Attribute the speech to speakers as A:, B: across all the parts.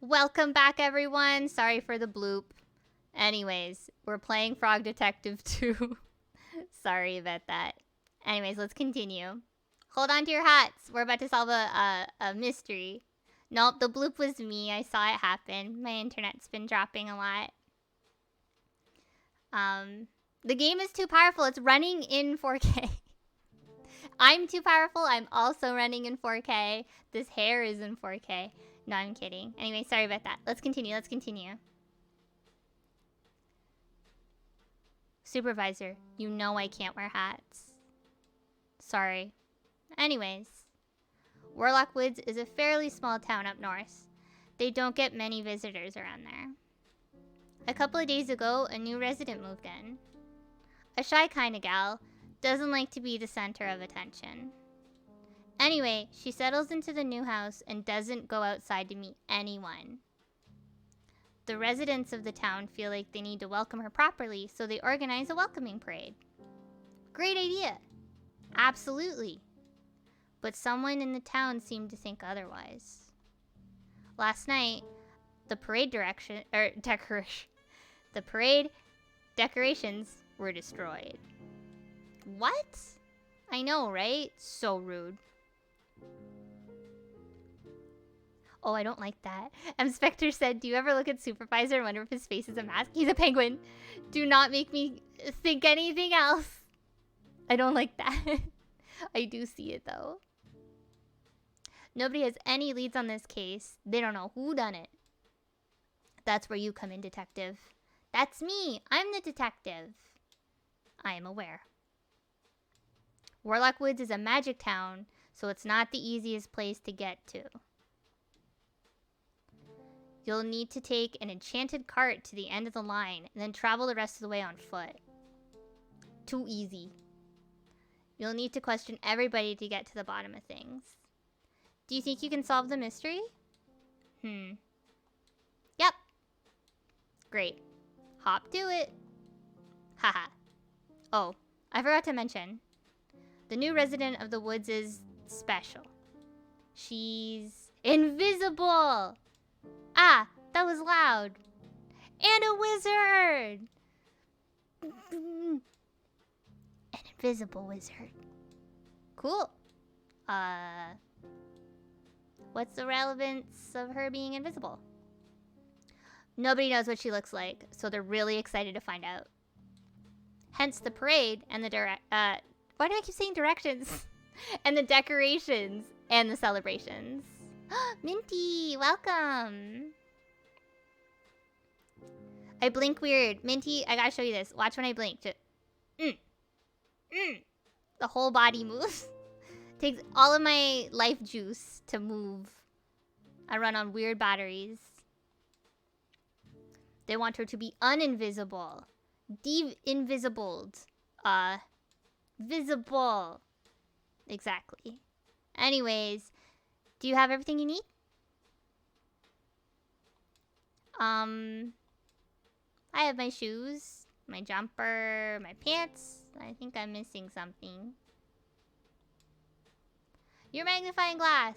A: Welcome back, everyone. Sorry for the bloop. Anyways, we're playing Frog Detective 2. Sorry about that. Anyways, let's continue. Hold on to your hats. We're about to solve a mystery. Nope, the bloop was me. I saw it happen. My internet's been dropping a lot. The game is too powerful. It's running in 4K. I'm too powerful. I'm also running in 4K. This hair is in 4K. No, I'm kidding. Anyway, sorry about that. Let's continue. Supervisor, you know I can't wear hats. Sorry. Anyways, Warlock Woods is a fairly small town up north. They don't get many visitors around there. A couple of days ago, a new resident moved in. A shy kind of gal, doesn't like to be the center of attention. Anyway, she settles into the new house and doesn't go outside to meet anyone. The residents of the town feel like they need to welcome her properly, so they organize a welcoming parade. Great idea! Absolutely. But someone in the town seemed to think otherwise. Last night, the parade decorations were destroyed. What? I know, right? So rude. Oh, I don't like that. Spectre said, do you ever look at Supervisor and wonder if his face is a mask? He's a penguin. Do not make me think anything else. I don't like that. I do see it, though. Nobody has any leads on this case. They don't know who done it. That's where you come in, detective. That's me. I'm the detective. I am aware. Warlock Woods is a magic town, so it's not the easiest place to get to. You'll need to take an enchanted cart to the end of the line and then travel the rest of the way on foot. Too easy. You'll need to question everybody to get to the bottom of things. Do you think you can solve the mystery? Yep. Great. Hop to it. Haha. Oh, I forgot to mention. The new resident of the woods is special. She's invisible! Ah, that was loud. And a wizard! An invisible wizard. Cool. What's the relevance of her being invisible? Nobody knows what she looks like, so they're really excited to find out. Hence the parade and the why do I keep saying directions? And the decorations and the celebrations. Minty, welcome. I blink weird. Minty, I gotta show you this. Watch when I blink. Just, The whole body moves. Takes all of my life juice to move. I run on weird batteries. They want her to be uninvisible. De-invisibled. Visible. Exactly. Anyways, do you have everything you need? I have my shoes, my jumper, my pants. I think I'm missing something. Your magnifying glass.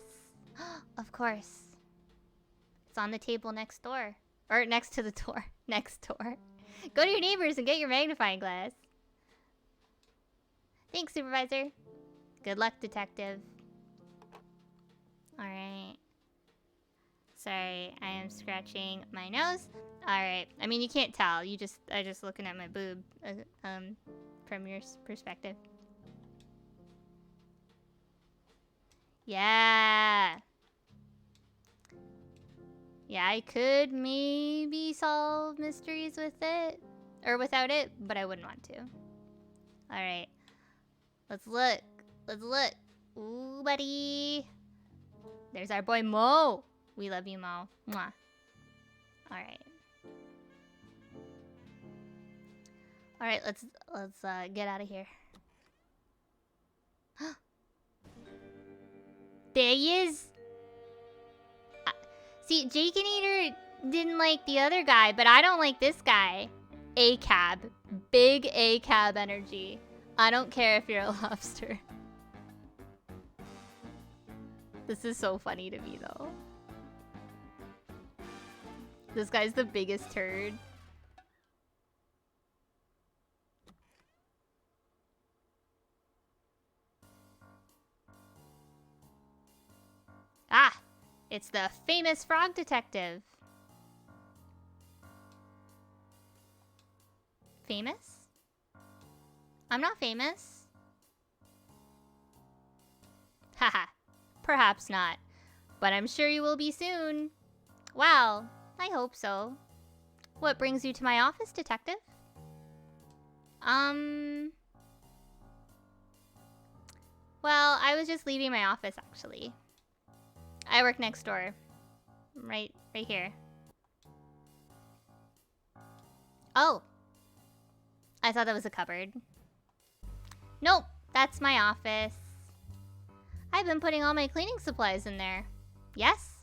A: Of course. It's on the table next door. Or next to the door. Next door. Go to your neighbors and get your magnifying glass. Thanks, Supervisor. Good luck, Detective. Alright. Sorry, I am scratching my nose. Alright. I mean, you can't tell. I'm just looking at my boob. From your perspective. Yeah. Yeah, I could maybe solve mysteries with it. Or without it, but I wouldn't want to. Alright. Let's look. Let's look. Ooh, buddy. There's our boy Mo. We love you, Mo. Mwah. Alright. Alright, let's get out of here. There he is. See, Jakeinator didn't like the other guy, but I don't like this guy. A-cab. Big A-cab energy. I don't care if you're a lobster. This is so funny to me, though. This guy's the biggest turd. Ah! It's the famous frog detective. Famous? I'm not famous. Haha. Perhaps not. But I'm sure you will be soon. Well, I hope so. What brings you to my office, detective? Well, I was just leaving my office, actually. I work next door. Right here. Oh. I thought that was a cupboard. Nope, that's my office. I've been putting all my cleaning supplies in there. Yes,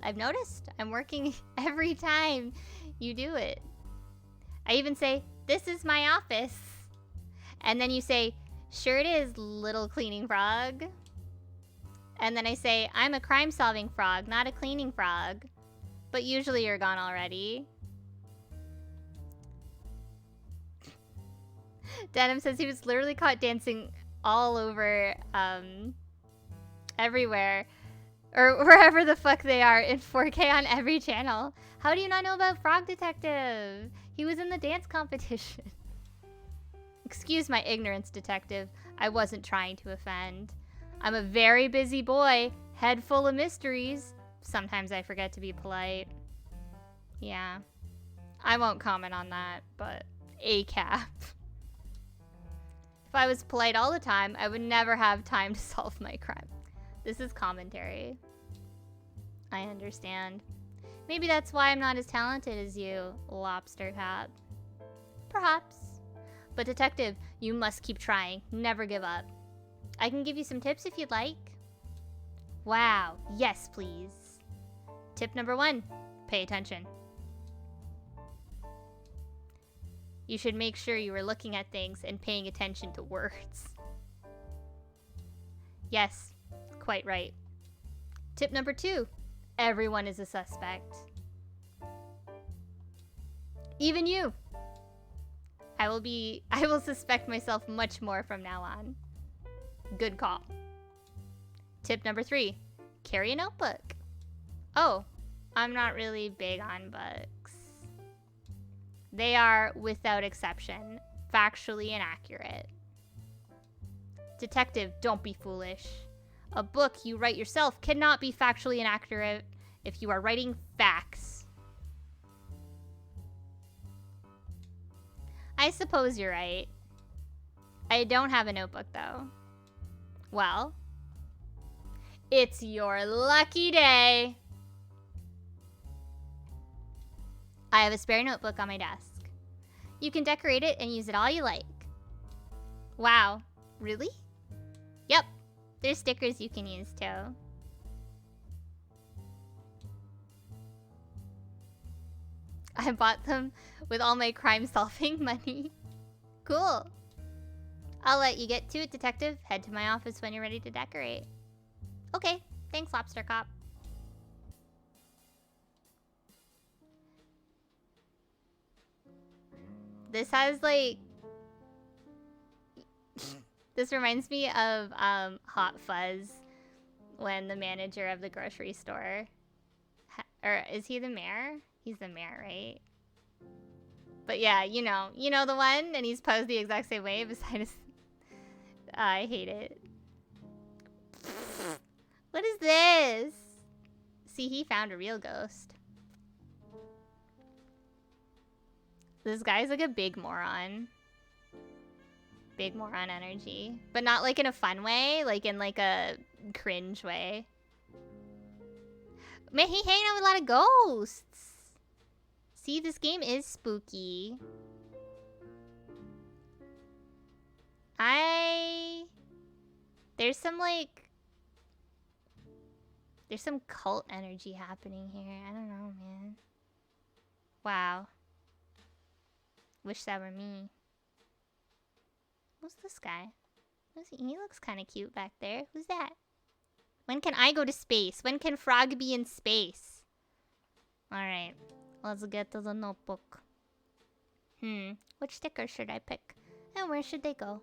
A: I've noticed. I'm working every time you do it. I even say, this is my office. And then you say, sure it is, little cleaning frog. And then I say, I'm a crime-solving frog, not a cleaning frog. But usually you're gone already. Denim says he was literally caught dancing all over, everywhere. Or wherever the fuck they are in 4K on every channel. How do you not know about Frog Detective? He was in the dance competition. Excuse my ignorance, detective. I wasn't trying to offend. I'm a very busy boy, head full of mysteries. Sometimes I forget to be polite. Yeah. I won't comment on that, but ACAP. If I was polite all the time, I would never have time to solve my crime. This is commentary. I understand. Maybe that's why I'm not as talented as you, lobster cat. Perhaps. But detective, you must keep trying. Never give up. I can give you some tips if you'd like. Wow. Yes, please. Tip number 1. Pay attention. You should make sure you are looking at things and paying attention to words. Yes, quite right. Tip number 2. Everyone is a suspect. Even you. I will suspect myself much more from now on. Good call. Tip number 3. Carry a notebook. Oh, I'm not really big on books. They are, without exception, factually inaccurate. Detective, don't be foolish. A book you write yourself cannot be factually inaccurate if you are writing facts. I suppose you're right. I don't have a notebook, though. Well, it's your lucky day. I have a spare notebook on my desk. You can decorate it and use it all you like. Wow, really? Yep, there's stickers you can use too. I bought them with all my crime-solving money. Cool. I'll let you get to it, detective. Head to my office when you're ready to decorate. Okay, thanks, Lobster Cop. This has, like... This reminds me of Hot Fuzz when the manager of the grocery store... Or is he the mayor? He's the mayor, right? But yeah, you know the one? And he's posed the exact same way beside his... I hate it. What is this? See, he found a real ghost. This guy's like a big moron. Big moron energy. But not like in a fun way, like in like a cringe way. Man, he hanging out with a lot of ghosts. See, this game is spooky. There's some like... There's some cult energy happening here. I don't know, man. Wow. Wish that were me. Who's this guy? He looks kind of cute back there. Who's that? When can I go to space? When can Frog be in space? Alright. Let's get to the notebook. Which sticker should I pick? And where should they go?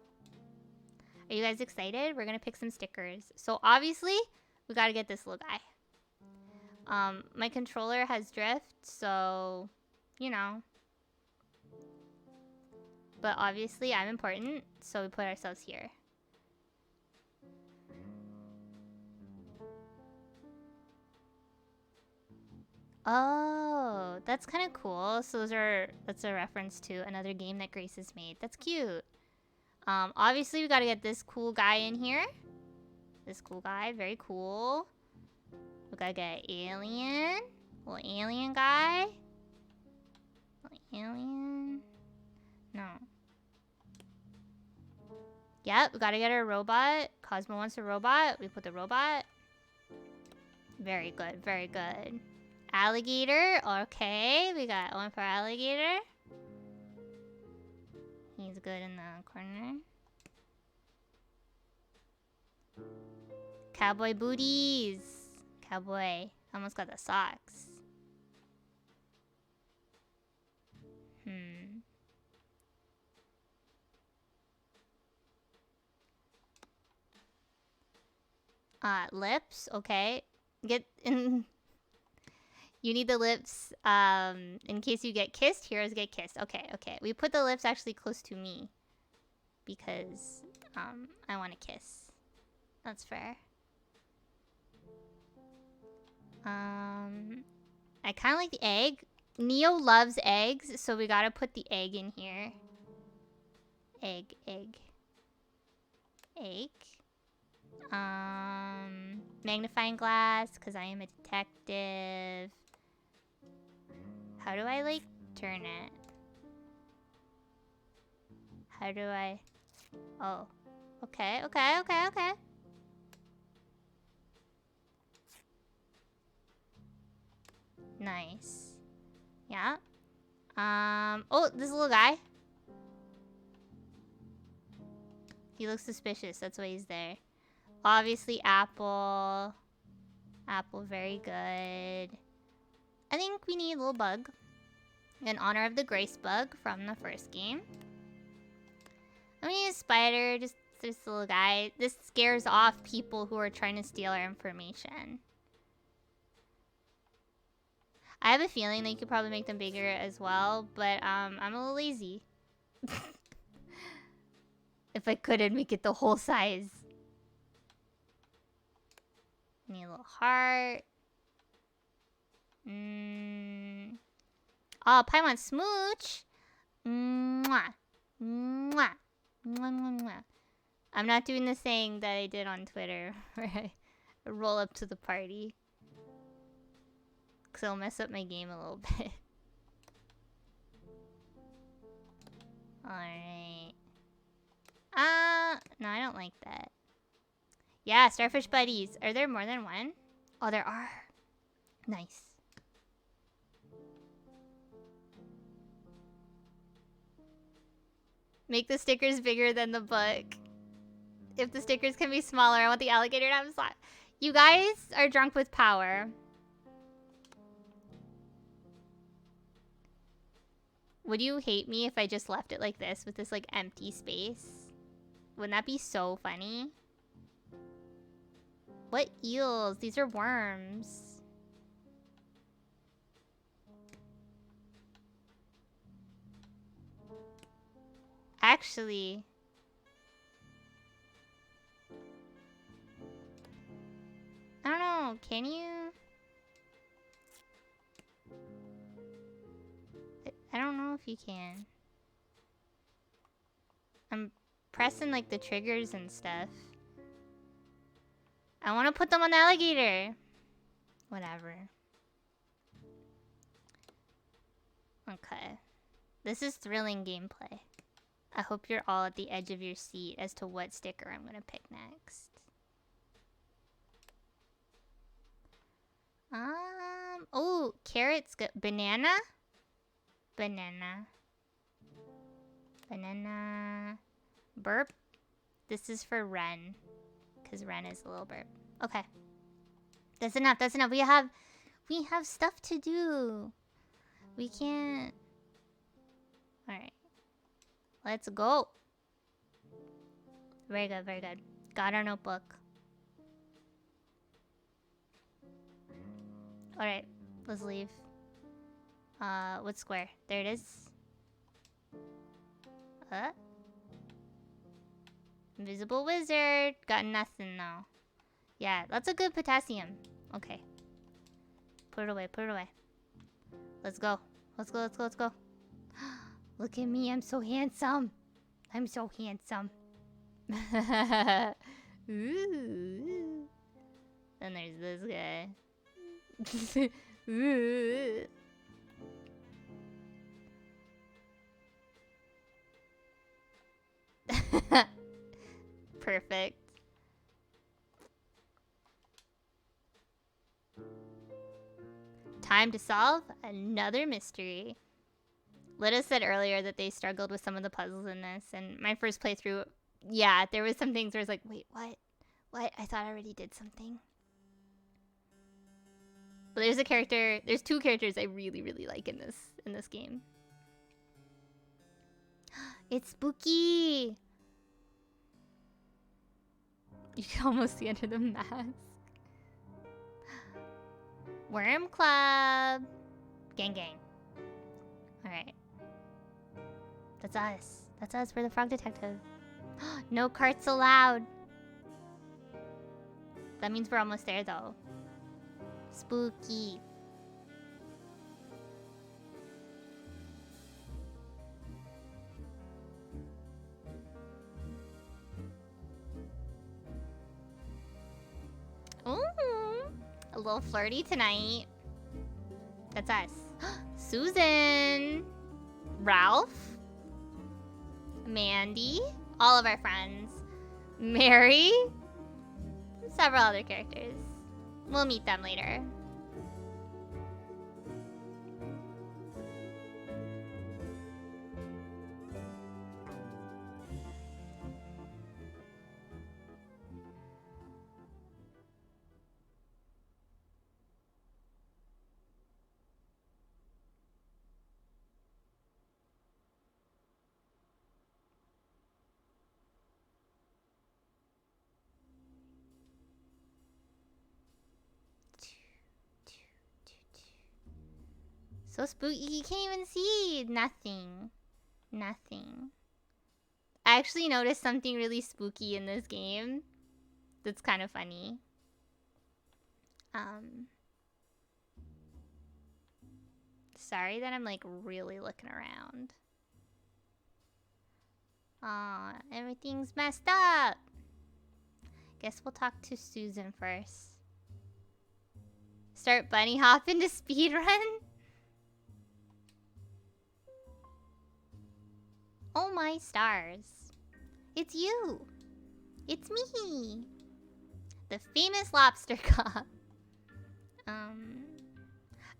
A: Are you guys excited? We're gonna pick some stickers. So obviously, we gotta get this little guy. My controller has drift, so, you know. But obviously, I'm important, so we put ourselves here. Oh, that's kind of cool. So that's a reference to another game that Grace has made. That's cute. Obviously we gotta get this cool guy in here. This cool guy, very cool. We gotta get an alien. Little alien guy. Little alien. No. Yep, we gotta get our robot. Cosmo wants a robot. We put the robot. Very good, very good. Alligator, okay. We got one for alligator. He's good in the corner. Cowboy booties. Cowboy. Almost got the socks. Lips, okay. Get in. You need the lips, in case you get kissed. Heroes get kissed. Okay, okay. We put the lips actually close to me. Because, I want to kiss. That's fair. I kind of like the egg. Neo loves eggs, so we gotta put the egg in here. Egg, egg. Egg. Magnifying glass, because I am a detective. How do I, like, turn it? How do I... Oh. Okay, okay, okay, okay. Nice. Yeah. Oh, this little guy. He looks suspicious. That's why he's there. Obviously, apple. Apple, very good. I think we need a little bug. In honor of the Grace bug from the first game. I mean, a spider, just this little guy. This scares off people who are trying to steal our information. I have a feeling that you could probably make them bigger as well, but I'm a little lazy. If I could, I'd make it the whole size. Need a little heart. Oh, Paimon smooch. Mwah. Mwah. Mwah, mwah, mwah. I'm not doing the thing that I did on Twitter where I roll up to the party. Because it'll mess up my game a little bit. Alright. No, I don't like that. Yeah, starfish buddies. Are there more than one? Oh, there are. Nice. Make the stickers bigger than the book. If the stickers can be smaller, I want the alligator to have a slot. You guys are drunk with power. Would you hate me if I just left it like this with this like empty space? Wouldn't that be so funny? What eels? These are worms. Actually, I don't know. Can you? I don't know if you can. I'm pressing like the triggers and stuff. I want to put them on the alligator. Whatever. Okay. This is thrilling gameplay. I hope you're all at the edge of your seat as to what sticker I'm gonna pick next. Oh, carrots good. Banana? Banana. Banana. Burp. This is for Ren. Because Ren is a little burp. Okay. That's enough, that's enough. We have stuff to do. We can't... Alright. Let's go. Very good, very good. Got our notebook. Alright, let's leave. What square? There it is. Invisible wizard. Got nothing though. Yeah, that's a good potassium. Okay. Put it away, put it away. Let's go. Let's go, let's go, let's go. Look at me, I'm so handsome. I'm so handsome. Ooh. Then there's this guy. Ooh. Perfect. Time to solve another mystery. Lyta said earlier that they struggled with some of the puzzles in this, and my first playthrough, yeah, there was some things where I was like, wait, what? What? I thought I already did something. But there's two characters I really, really like in this game. It's spooky! You can almost see under the mask. Worm Club! Gang gang. Alright. That's us. That's us. We're the frog detective. No carts allowed! That means we're almost there though. Spooky. Ooh, a little flirty tonight. That's us. Susan, Ralph, Mandy, all of our friends, Mary, several other characters. We'll meet them later. So spooky, you can't even see nothing. Nothing. I actually noticed something really spooky in this game that's kind of funny. Sorry that I'm like really looking around. Aw, everything's messed up. Guess we'll talk to Susan first. Start bunny hopping to speedrun? Oh my stars. It's you. It's me. The famous lobster cop.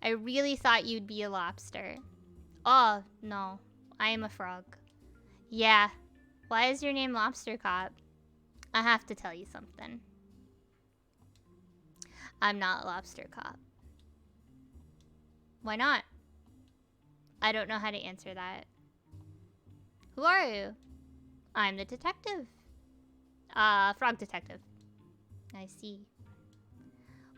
A: I really thought you'd be a lobster. Oh, no. I am a frog. Yeah. Why is your name Lobster Cop? I have to tell you something. I'm not a lobster cop. Why not? I don't know how to answer that. Who are you? I'm the detective. Frog detective. I see.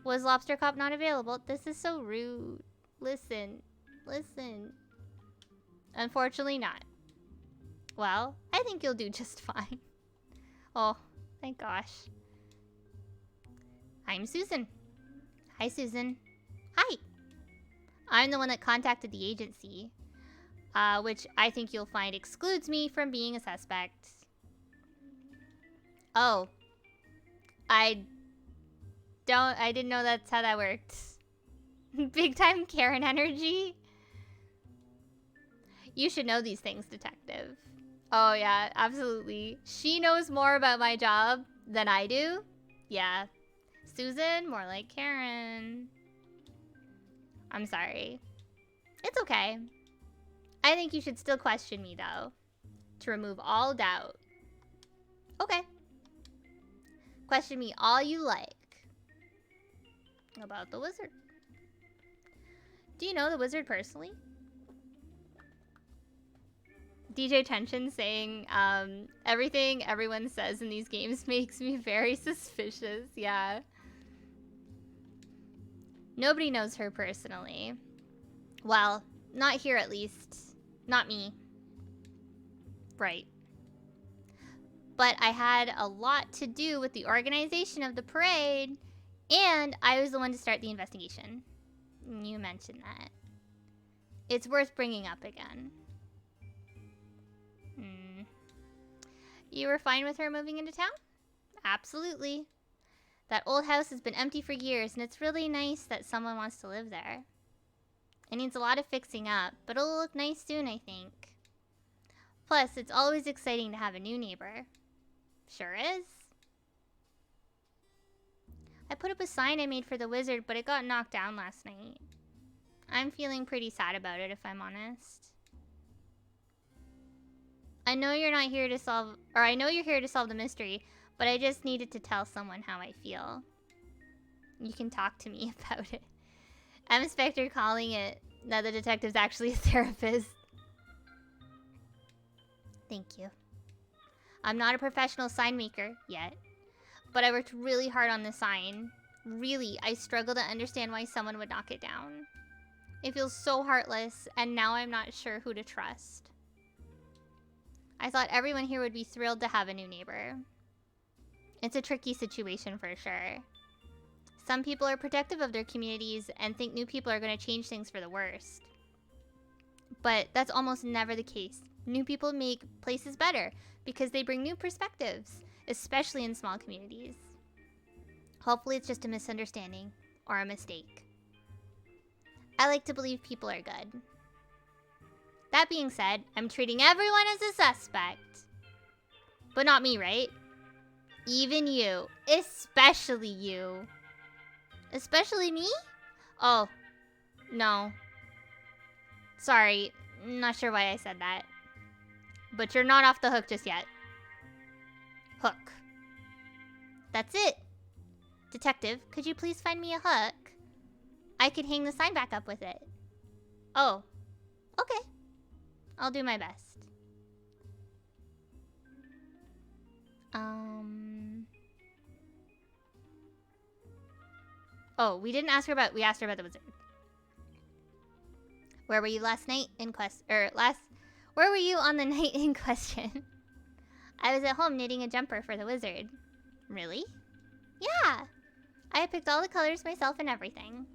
A: Was Lobster Cop not available? This is so rude. Listen. Listen. Unfortunately not. Well, I think you'll do just fine. Oh, thank gosh. I'm Susan. Hi, Susan. Hi. I'm the one that contacted the agency. Which I think you'll find excludes me from being a suspect. Oh. I didn't know that's how that worked. Big time Karen energy. You should know these things, detective. Oh yeah, absolutely. She knows more about my job than I do. Yeah. Susan, more like Karen. I'm sorry. It's okay. I think you should still question me, though. To remove all doubt. Okay. Question me all you like. About the wizard. Do you know the wizard personally? DJ Tension saying, everything everyone says in these games makes me very suspicious. Yeah. Nobody knows her personally. Well, not here at least. Not me. Right. But I had a lot to do with the organization of the parade, and I was the one to start the investigation. You mentioned that. It's worth bringing up again. You were fine with her moving into town? Absolutely. That old house has been empty for years, and it's really nice that someone wants to live there. It needs a lot of fixing up, but it'll look nice soon, I think. Plus, it's always exciting to have a new neighbor. Sure is. I put up a sign I made for the wizard, but it got knocked down last night. I'm feeling pretty sad about it, if I'm honest. I know you're not here to solve, or I know you're here to solve the mystery, but I just needed to tell someone how I feel. You can talk to me about it. I'm Inspector calling it that the detective's actually a therapist. Thank you. I'm not a professional sign maker yet, but I worked really hard on the sign. Really, I struggle to understand why someone would knock it down. It feels so heartless, and now I'm not sure who to trust. I thought everyone here would be thrilled to have a new neighbor. It's a tricky situation for sure. Some people are protective of their communities and think new people are going to change things for the worst. But that's almost never the case. New people make places better because they bring new perspectives, especially in small communities. Hopefully it's just a misunderstanding or a mistake. I like to believe people are good. That being said, I'm treating everyone as a suspect. But not me, right? Even you. Especially you. Especially me? Oh. No. Sorry. Not sure why I said that. But you're not off the hook just yet. Hook. That's it. Detective, could you please find me a hook? I could hang the sign back up with it. Oh. Okay. I'll do my best. Oh, we didn't ask her about, we asked her about the wizard. Where were you last night in where were you on the night in question? I was at home knitting a jumper for the wizard. Really? Yeah. I picked all the colors myself and everything.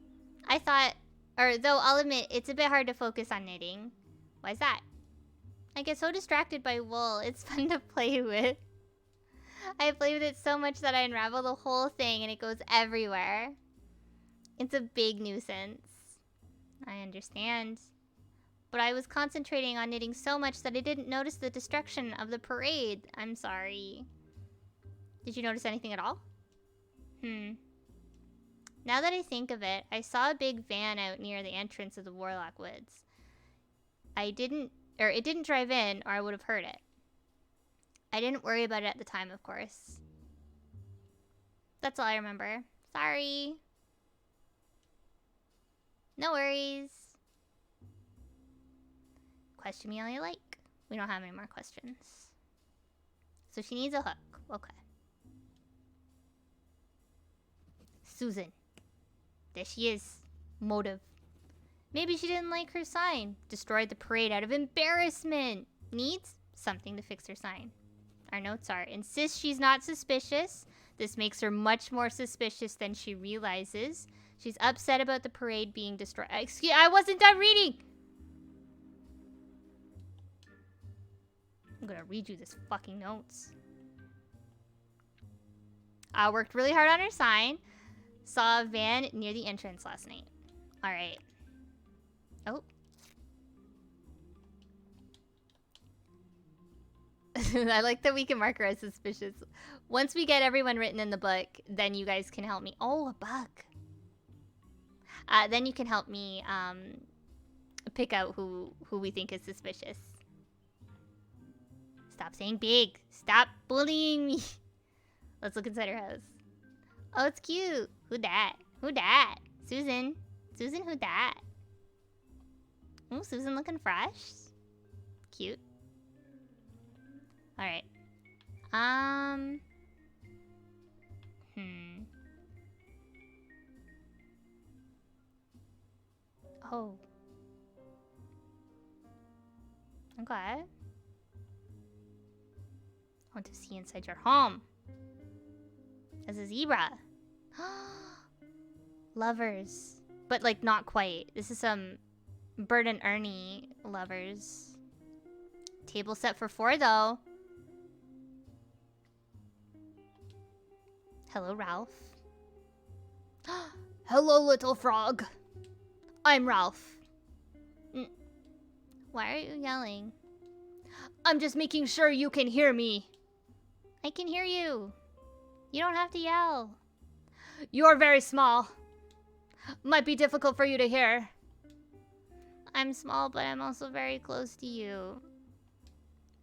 A: I thought, though I'll admit, it's a bit hard to focus on knitting. Why's that? I get so distracted by wool. It's fun to play with. I play with it so much that I unravel the whole thing and it goes everywhere. It's a big nuisance. I understand. But I was concentrating on knitting so much that I didn't notice the destruction of the parade. I'm sorry. Did you notice anything at all? Now that I think of it, I saw a big van out near the entrance of the Warlock Woods. It didn't drive in, or I would have heard it. I didn't worry about it at the time, of course. That's all I remember. Sorry. No worries. Question me all you like. We don't have any more questions. So she needs a hook. Okay. Susan. There she is. Motive. Maybe she didn't like her sign. Destroyed the parade out of embarrassment. Needs something to fix her sign. Our notes are, insists she's not suspicious. This makes her much more suspicious than she realizes. She's upset about the parade being destroyed. Excuse, I wasn't done reading! I'm gonna read you this fucking notes. I worked really hard on her sign. Saw a van near the entrance last night. Alright. Oh. I like that we can mark her as suspicious. Once we get everyone written in the book, then you guys can help me. Oh, a bug. Then you can help me pick out who we think is suspicious. Stop saying big. Stop bullying me. Let's look inside her house. Oh, it's cute. Who dat? Who dat? Susan. Susan, who dat? Oh, Susan looking fresh. Cute. Alright. Oh. Okay. I want to see inside your home. As a zebra. Lovers. But like not quite. This is some Bert and Ernie lovers. Table set for 4 though. Hello, Ralph. Hello, little frog. I'm Ralph. Why are you yelling? I'm just making sure you can hear me. I can hear you. You don't have to yell. You're very small. Might be difficult for you to hear. I'm small, but I'm also very close to you.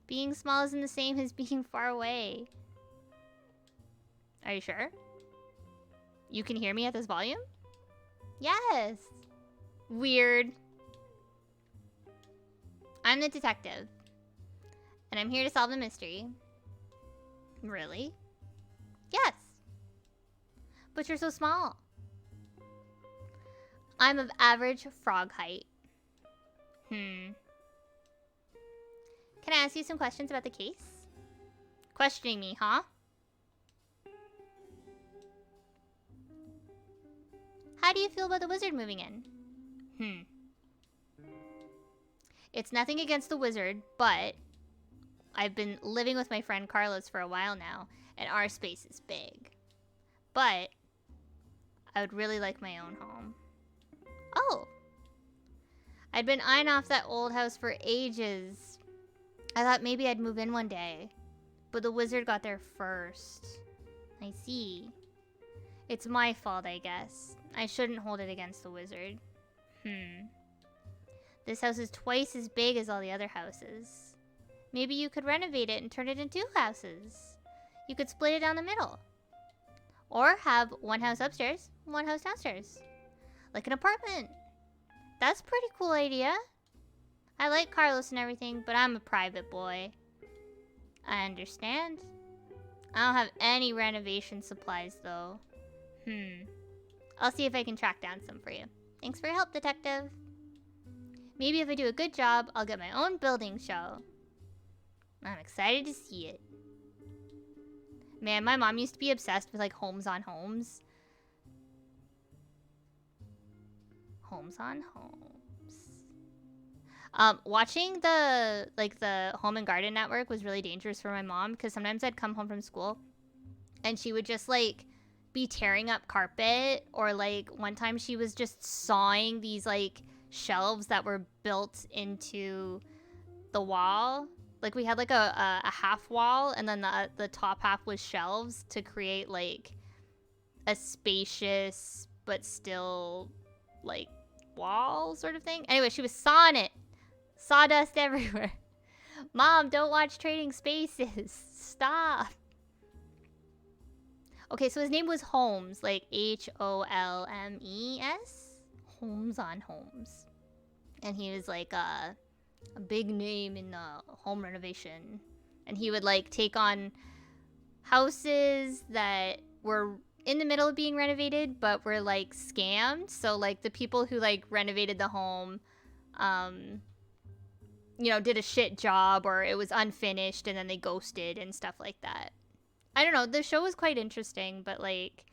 A: Being small isn't the same as being far away. Are you sure? You can hear me at this volume? Yes. Weird. I'm the detective. And I'm here to solve the mystery. Really? Yes. But you're so small. I'm of average frog height. Can I ask you some questions about the case? Questioning me, huh? How do you feel about the wizard moving in? It's nothing against the wizard, but I've been living with my friend Carlos for a while now, and our space is big. But I would really like my own home. Oh! I'd been eyeing off that old house for ages. I thought maybe I'd move in one day, but the wizard got there first. I see. It's my fault, I guess. I shouldn't hold it against the wizard. This house is twice as big as all the other houses. Maybe you could renovate it and turn it into 2 houses. You could split it down the middle. Or have one house upstairs, one house downstairs. Like an apartment. That's a pretty cool idea. I like Carlos and everything, but I'm a private boy. I understand. I don't have any renovation supplies, though. I'll see if I can track down some for you. Thanks for your help, detective. Maybe if I do a good job, I'll get my own building show. I'm excited to see it. Man, my mom used to be obsessed with, like, homes on homes. Homes on homes. Watching the Home and Garden Network was really dangerous for my mom, because sometimes I'd come home from school and she would just, like, be tearing up carpet, or, like, one time she was just sawing these, like, shelves that were built into the wall. Like, we had, like, a half wall, and then the top half was shelves to create, like, a spacious but still, like, wall sort of thing. Anyway, she was sawing it. Sawdust everywhere. Mom, don't watch Trading Spaces. Stop. Okay, so his name was Holmes, like Holmes. Holmes on Homes. And he was like a big name in home renovation. And he would like take on houses that were in the middle of being renovated, but were like scammed. So like the people who like renovated the home, you know, did a shit job, or it was unfinished and then they ghosted and stuff like that. I don't know, the show was quite interesting, but like,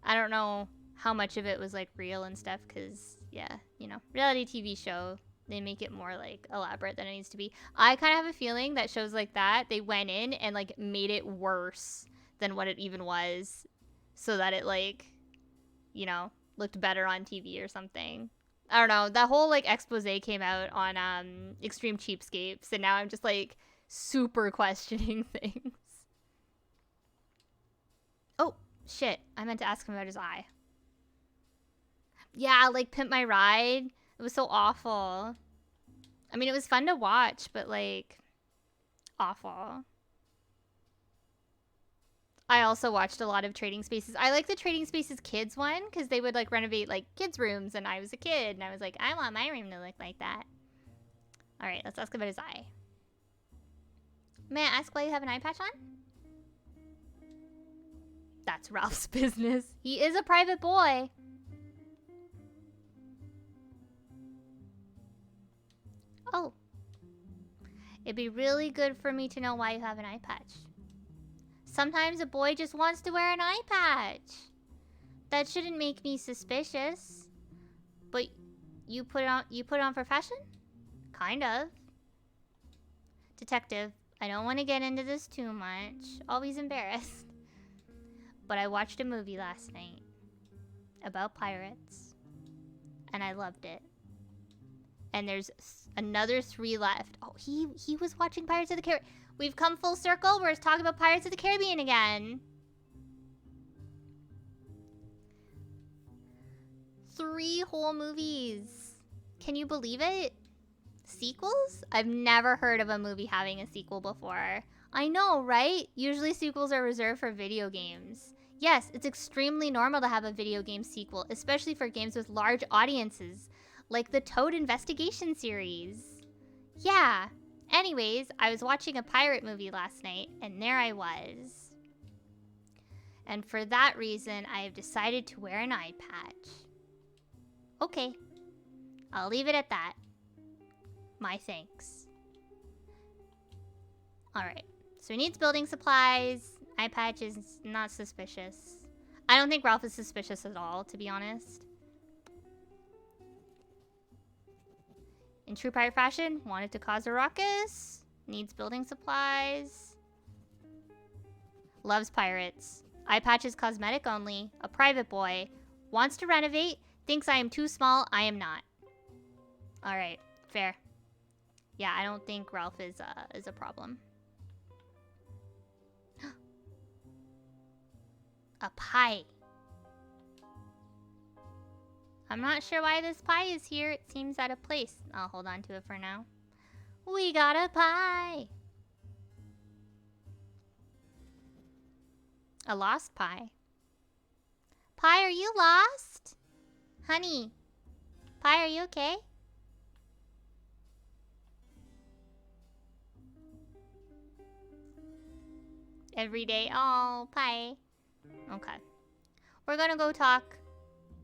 A: I don't know how much of it was like real and stuff, because yeah, you know, reality TV show, they make it more like elaborate than it needs to be. I kind of have a feeling that shows like that, they went in and like made it worse than what it even was, so that it like, you know, looked better on TV or something. I don't know, that whole like expose came out on Extreme Cheapskates, and now I'm just like super questioning things. Oh, shit. I meant to ask him about his eye. Yeah, like Pimp My Ride. It was so awful. I mean, it was fun to watch, but like, awful. I also watched a lot of Trading Spaces. I like the Trading Spaces kids one, because they would like renovate like kids' rooms, and I was a kid, and I was like, I want my room to look like that. Alright, let's ask about his eye. May I ask why you have an eye patch on? That's Ralph's business. He is a private boy. Oh. It'd be really good for me to know why you have an eye patch. Sometimes a boy just wants to wear an eye patch. That shouldn't make me suspicious. But you put it on for fashion? Kind of. Detective, I don't want to get into this too much. Always embarrassed. But I watched a movie last night about pirates. And I loved it. And there's another 3 left. Oh, he was watching Pirates of the Caribbean. We've come full circle. We're talking about Pirates of the Caribbean again. 3 whole movies. Can you believe it? Sequels? I've never heard of a movie having a sequel before. I know, right? Usually sequels are reserved for video games. Yes, it's extremely normal to have a video game sequel, especially for games with large audiences, like the Toad Investigation series. Yeah. Anyways, I was watching a pirate movie last night, and there I was. And for that reason, I have decided to wear an eye patch. Okay. I'll leave it at that. My thanks. Alright. So he needs building supplies. Eye patch is not suspicious. I don't think Ralph is suspicious at all, to be honest. In true pirate fashion, wanted to cause a ruckus. Needs building supplies. Loves pirates. Eye patch is cosmetic only. A private boy. Wants to renovate. Thinks I am too small. I am not. Alright. Fair. Yeah, I don't think Ralph is a problem. A pie. I'm not sure why this pie is here. It seems out of place. I'll hold on to it for now. We got a pie. A lost pie. Pie, are you lost? Honey. Pie, are you okay? Every day. Oh, pie. Okay. We're gonna go talk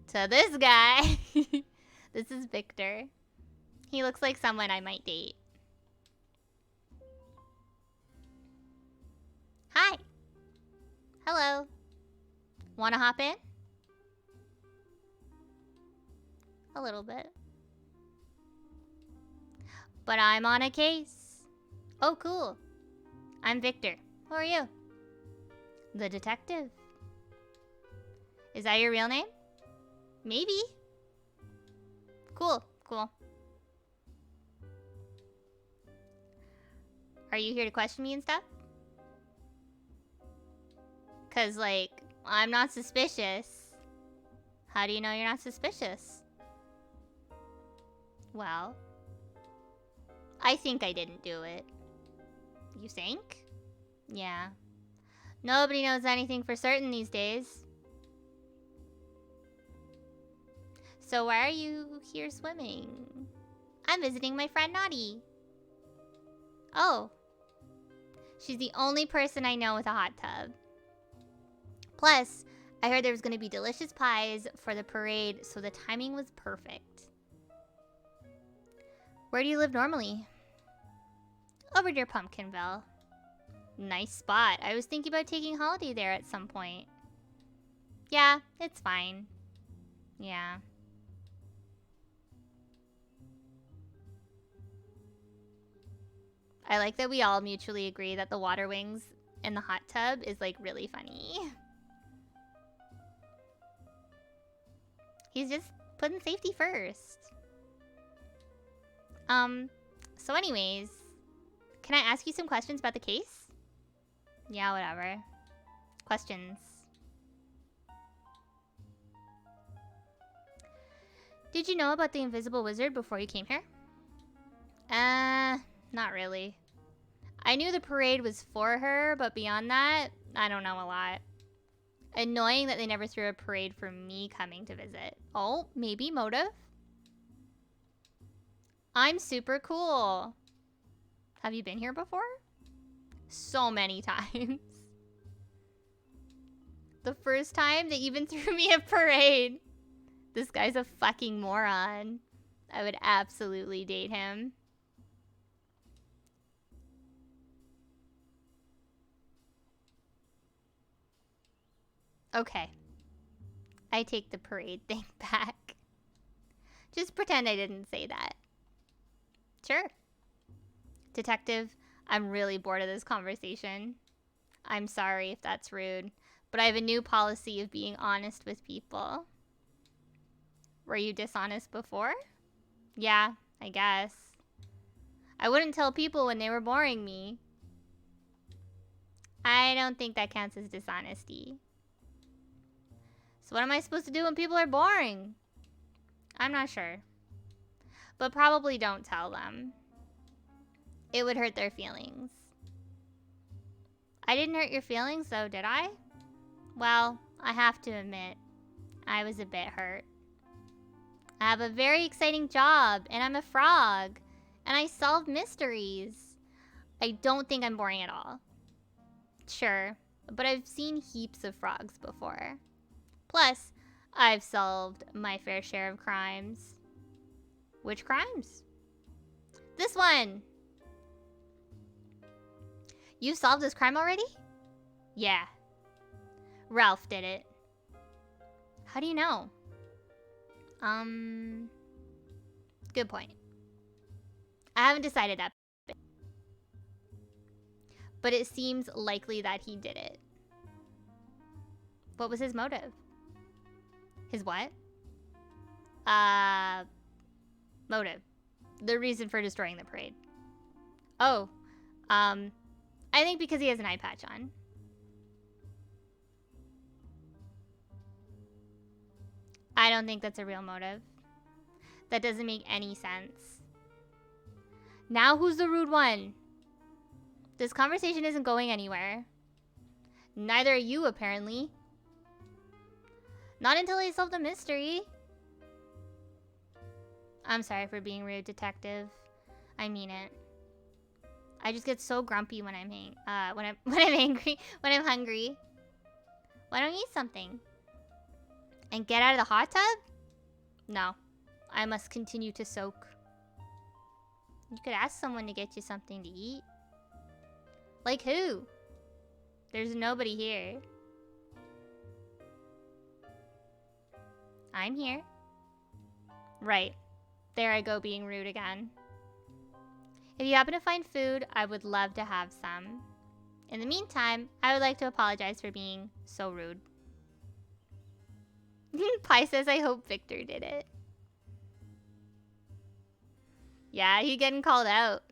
A: to this guy. This is Victor. He looks like someone I might date. Hi. Hello. Wanna hop in? A little bit. But I'm on a case. Oh, cool. I'm Victor. Who are you? The detective. Is that your real name? Maybe. Cool, cool. Are you here to question me and stuff? 'Cause, like, I'm not suspicious. How do you know you're not suspicious? Well, I think I didn't do it. You think? Yeah. Nobody knows anything for certain these days. So why are you here swimming? I'm visiting my friend Naughty. Oh. She's the only person I know with a hot tub. Plus, I heard there was going to be delicious pies for the parade, so the timing was perfect. Where do you live normally? Over near Pumpkinville. Nice spot. I was thinking about taking holiday there at some point. Yeah, it's fine. Yeah. I like that we all mutually agree that the water wings in the hot tub is, like, really funny. He's just putting safety first. So anyways, can I ask you some questions about the case? Yeah, whatever. Questions. Did you know about the invisible wizard before you came here? Not really. I knew the parade was for her, but beyond that, I don't know a lot. Annoying that they never threw a parade for me coming to visit. Oh, maybe motive? I'm super cool. Have you been here before? so many times. The first time they even threw me a parade. This guy's a fucking moron. I would absolutely date him. Okay. I take the parade thing back. Just pretend I didn't say that. Sure. Detective, I'm really bored of this conversation. I'm sorry if that's rude, but I have a new policy of being honest with people. Were you dishonest before? Yeah, I guess. I wouldn't tell people when they were boring me. I don't think that counts as dishonesty. So what am I supposed to do when people are boring? I'm not sure. But probably don't tell them. It would hurt their feelings. I didn't hurt your feelings though, did I? Well, I have to admit, I was a bit hurt. I have a very exciting job, and I'm a frog, and I solve mysteries. I don't think I'm boring at all. Sure, but I've seen heaps of frogs before. Plus, I've solved my fair share of crimes. Which crimes? This one! You solved this crime already? Yeah. Ralph did it. How do you know? Good point. I haven't decided that. But it seems likely that he did it. What was his motive? His what? Motive. The reason for destroying the parade. Oh. I think because he has an eye patch on. I don't think that's a real motive. That doesn't make any sense. Now who's the rude one? This conversation isn't going anywhere. Neither are you, apparently. Not until I solve the mystery. I'm sorry for being rude, detective. I mean it. I just get so grumpy when I'm angry, when I'm hungry. Why don't you eat something? And get out of the hot tub? No. I must continue to soak. You could ask someone to get you something to eat. Like who? There's nobody here. I'm here. Right. There I go being rude again. If you happen to find food, I would love to have some. In the meantime, I would like to apologize for being so rude. Pi says, I hope Victor did it. Yeah, he getting called out.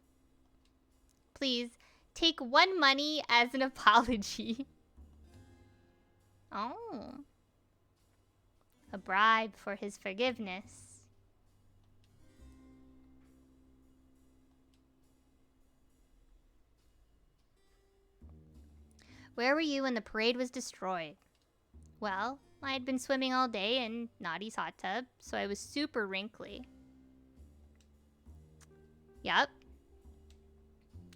A: Please, take 1 money as an apology. Oh. A bribe for his forgiveness. Where were you when the parade was destroyed? Well, I had been swimming all day in Naughty's hot tub, so I was super wrinkly. Yup.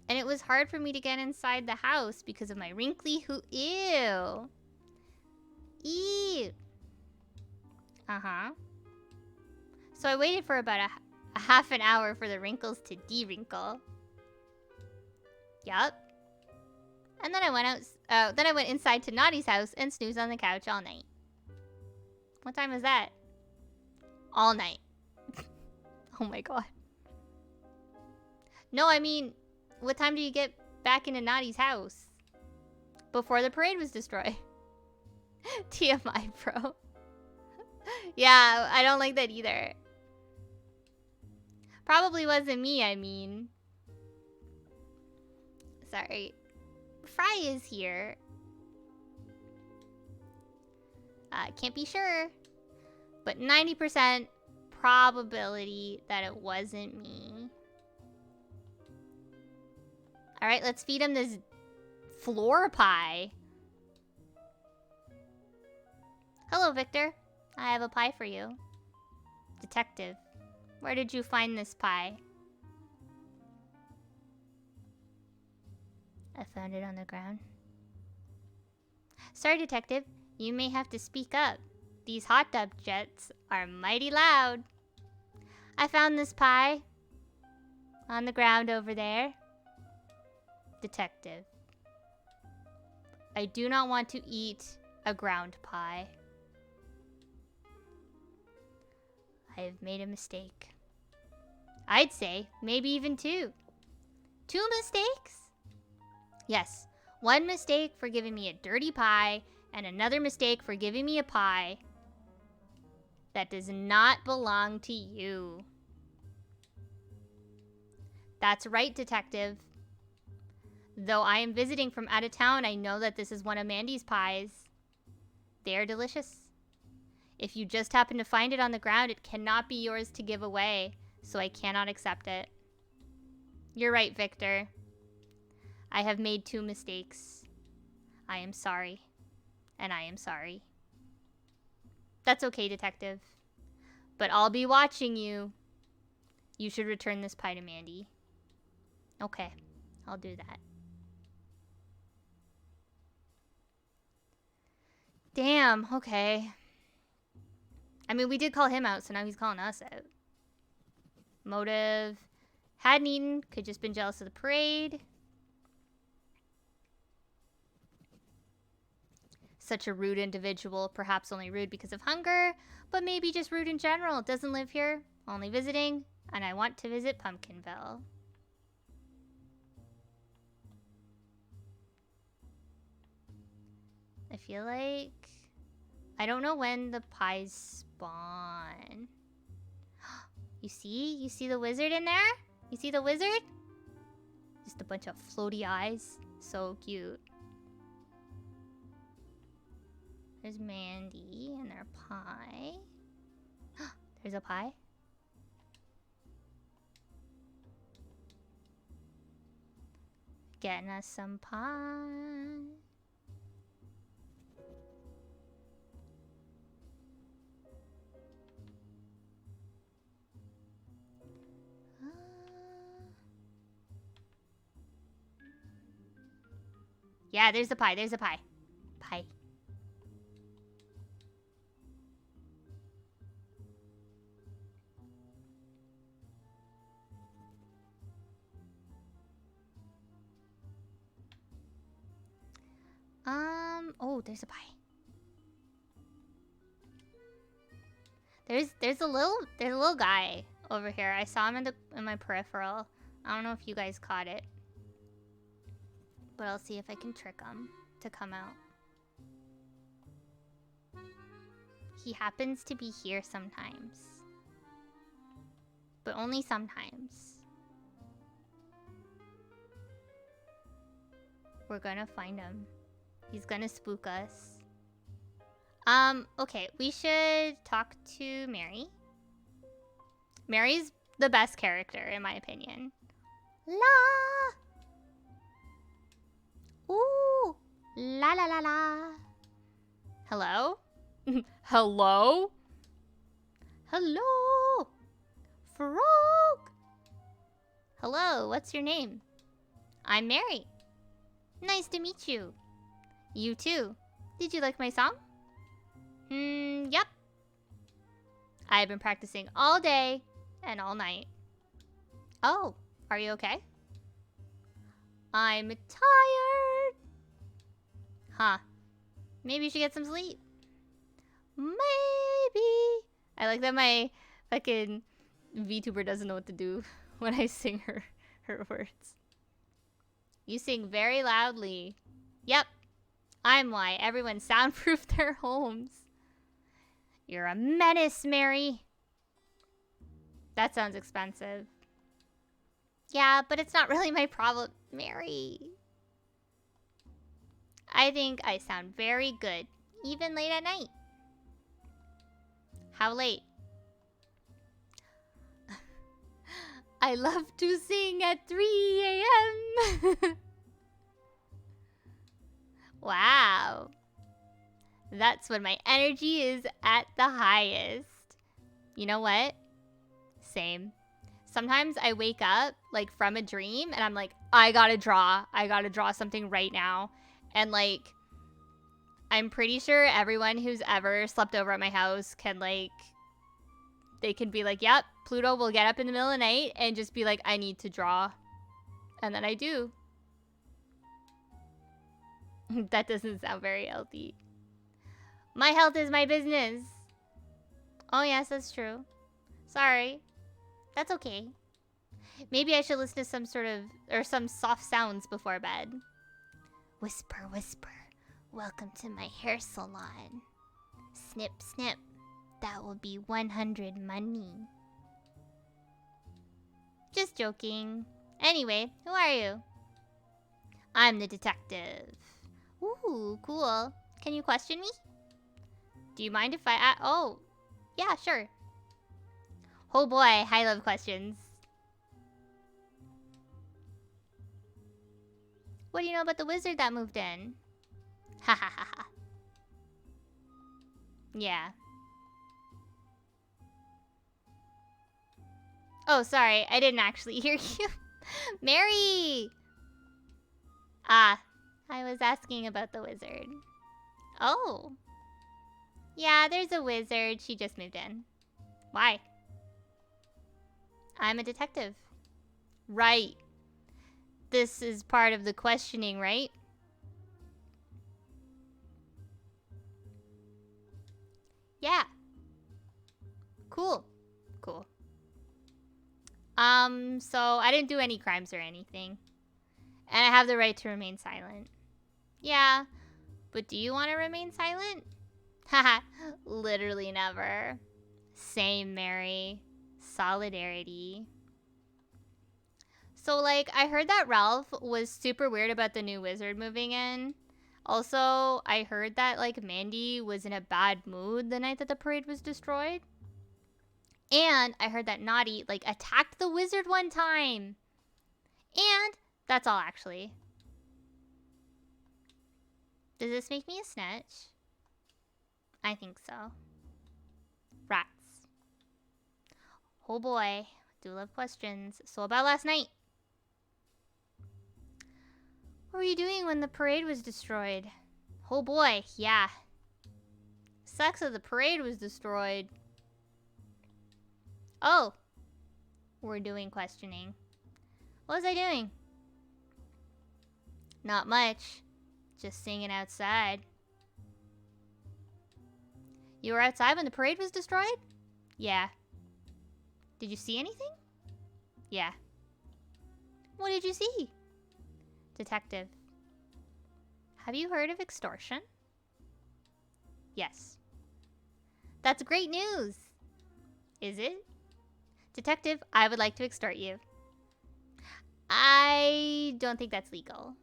A: And it was hard for me to get inside the house because of my wrinkly Ew. Ew. Uh-huh. So I waited for about a half an hour for the wrinkles to de-wrinkle. Yup. And then I went inside to Naughty's house and snoozed on the couch all night. What time was that? All night. Oh my god. No, I mean, what time do you get back into Naughty's house? Before the parade was destroyed. TMI, bro. Yeah, I don't like that either. Probably wasn't me, I mean. Sorry. Fry is here. Can't be sure. But 90% probability that it wasn't me. Alright, let's feed him this floor pie. Hello, Victor. I have a pie for you. Detective, where did you find this pie? I found it on the ground. Sorry, detective. You may have to speak up. These hot tub jets are mighty loud. I found this pie on the ground over there. Detective. I do not want to eat a ground pie. I have made a mistake. I'd say maybe even two. 2 mistakes? Yes. 1 mistake for giving me a dirty pie, and another mistake for giving me a pie that does not belong to you. That's right, detective. Though I am visiting from out of town, I know that this is one of Mandy's pies. They are delicious. If you just happen to find it on the ground, it cannot be yours to give away, so I cannot accept it. You're right, Victor. I have made 2 mistakes. I am sorry. And I am sorry. That's okay, detective. But I'll be watching you. You should return this pie to Mandy. Okay, I'll do that. Damn, okay. I mean, we did call him out, so now he's calling us out. Motive. Hadn't eaten, could just been jealous of the parade. Such a rude individual, perhaps only rude because of hunger, but maybe just rude in general. Doesn't live here, only visiting, and I want to visit Pumpkinville. I feel like... I don't know when the pies spawn. You see? You see the wizard in there? You see the wizard? Just a bunch of floaty eyes. So cute. There's Mandy and their pie. There's a pie. Getting us some pie. Yeah, there's the pie. There's the pie. Pie. Oh, there's a pie. There's a little guy over here. I saw him in my peripheral. I don't know if you guys caught it. But I'll see if I can trick him to come out. He happens to be here sometimes. But only sometimes. We're gonna find him. He's gonna spook us. Okay, we should talk to Mary. Mary's the best character, in my opinion. La! Ooh! La la la la! Hello? Hello? Hello? Frog! Hello, what's your name? I'm Mary. Nice to meet you. You too. Did you like my song? Yep. I've been practicing all day and all night. Oh, are you okay? I'm tired. Huh. Maybe you should get some sleep. Maybe. I like that my fucking VTuber doesn't know what to do when I sing her words. You sing very loudly. Yep. I'm why everyone soundproofed their homes. You're a menace, Mary. That sounds expensive. Yeah, but it's not really my problem, Mary. I think I sound very good, even late at night. How late? I love to sing at 3 a.m. Wow. That's when my energy is at the highest. You know what? Same. Sometimes I wake up like from a dream and I'm like, I gotta draw something right now. And like, I'm pretty sure everyone who's ever slept over at my house can like, they can be like, yep, Pluto will get up in the middle of the night and just be like, I need to draw. And then I do. That doesn't sound very healthy. My health is my business. Oh yes, that's true. Sorry. That's okay. Maybe I should listen to some sort of, or some soft sounds before bed. Whisper, whisper. Welcome to my hair salon. Snip, snip. That will be 100 money. Just joking. Anyway, who are you? I'm the detective. Ooh, cool. Can you question me? Do you mind if I oh, yeah, sure. Oh boy, I love questions. What do you know about the wizard that moved in? Ha ha ha ha. Yeah. Oh, sorry. I didn't actually hear you. Mary! Ah, I was asking about the wizard. Oh. Yeah, there's a wizard. She just moved in. Why? I'm a detective. Right. This is part of the questioning, right? Yeah. Cool. Cool. So I didn't do any crimes or anything. And I have the right to remain silent. Yeah. But do you want to remain silent? Haha. Literally never. Same, Mary. Solidarity. So, like, I heard that Ralph was super weird about the new wizard moving in. Also, I heard that, like, Mandy was in a bad mood the night that the parade was destroyed. And I heard that Naughty, like, attacked the wizard one time. And that's all, actually. Does this make me a snitch? I think so. Rats. Oh boy. Do love questions. So about last night. What were you doing when the parade was destroyed? Oh boy, yeah. Sucks that the parade was destroyed. Oh. We're doing questioning. What was I doing? Not much. Just singing outside. You were outside when the parade was destroyed? Yeah. Did you see anything? Yeah. What did you see? Detective. Have you heard of extortion? Yes. That's great news. Is it? Detective, I would like to extort you. I don't think that's legal.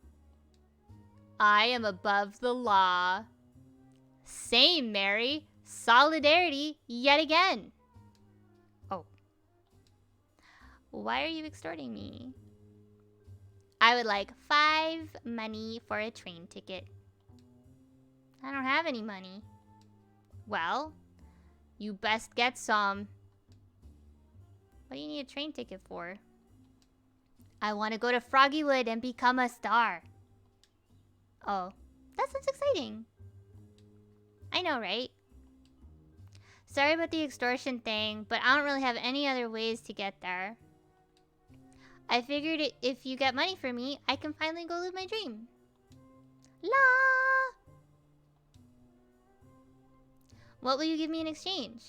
A: I am above the law. Same, Mary. Solidarity yet again. Oh. Why are you extorting me? I would like 5 money for a train ticket. I don't have any money. Well, you best get some. What do you need a train ticket for? I want to go to Froggywood and become a star. Oh, that sounds exciting. I know, right? Sorry about the extortion thing, but I don't really have any other ways to get there. I figured if you get money for me, I can finally go live my dream. La! What will you give me in exchange?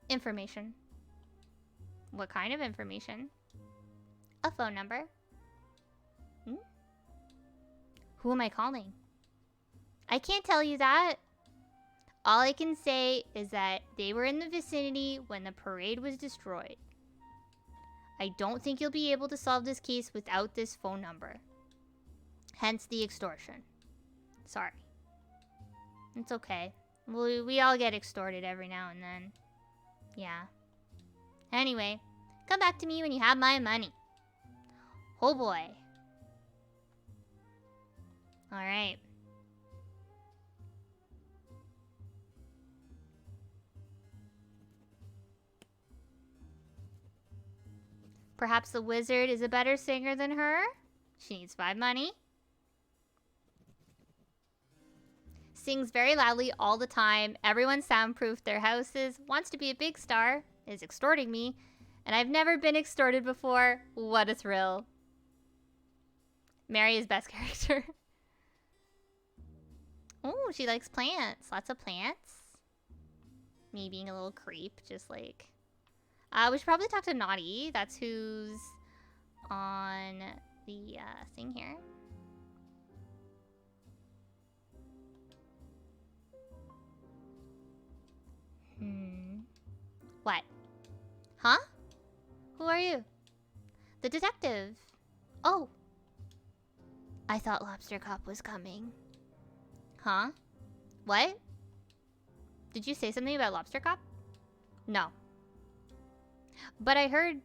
A: Information. What kind of information? A phone number. Hmm? Who am I calling? I can't tell you that. All I can say is that they were in the vicinity when the parade was destroyed. I don't think you'll be able to solve this case without this phone number. Hence the extortion. Sorry. It's okay. We all get extorted every now and then. Yeah. Anyway, come back to me when you have my money. Oh boy. Alright. Perhaps the wizard is a better singer than her? She needs 5 money. Sings very loudly all the time. Everyone soundproofed their houses. Wants to be a big star. Is extorting me. And I've never been extorted before. What a thrill. Mary is best character. Oh, she likes plants. Lots of plants. Me being a little creep. Just like... we should probably talk to Naughty. That's who's on the thing here. What? Huh? Who are you? The detective. Oh. I thought Lobster Cop was coming. Huh? What? Did you say something about Lobster Cop? No. But I heard...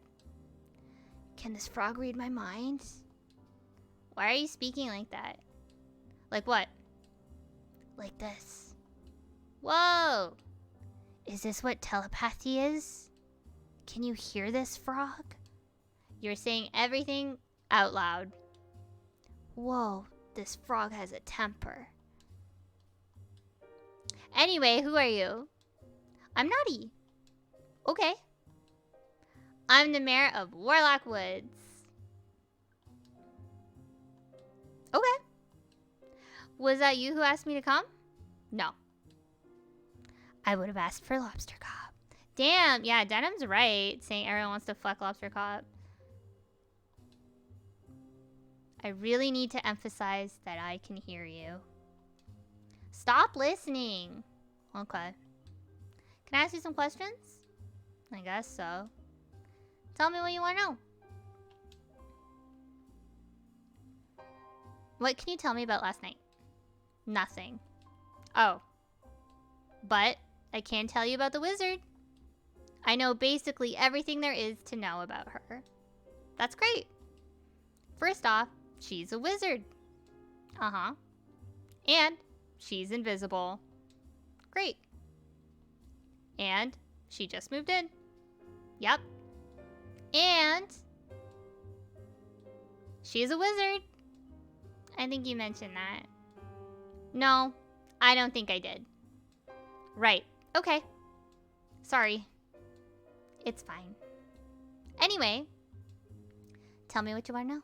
A: Can this frog read my mind? Why are you speaking like that? Like what? Like this. Whoa! Is this what telepathy is? Can you hear this, frog? You're saying everything out loud. Whoa, this frog has a temper. Anyway, who are you? I'm Naughty. Okay. I'm the mayor of Warlock Woods. Okay. Was that you who asked me to come? No. I would have asked for Lobster Cop. Damn, yeah, Denham's right, saying everyone wants to fuck Lobster Cop. I really need to emphasize that I can hear you. Stop listening. Okay. Can I ask you some questions? I guess so. Tell me what you want to know. What can you tell me about last night? Nothing. Oh. But I can tell you about the wizard. I know basically everything there is to know about her. That's great. First off, she's a wizard. Uh-huh. And she's invisible. Great. And she just moved in. Yep. And she's a wizard. I think you mentioned that. No, I don't think I did. Right. Okay. Sorry. It's fine. Anyway, tell me what you want to know.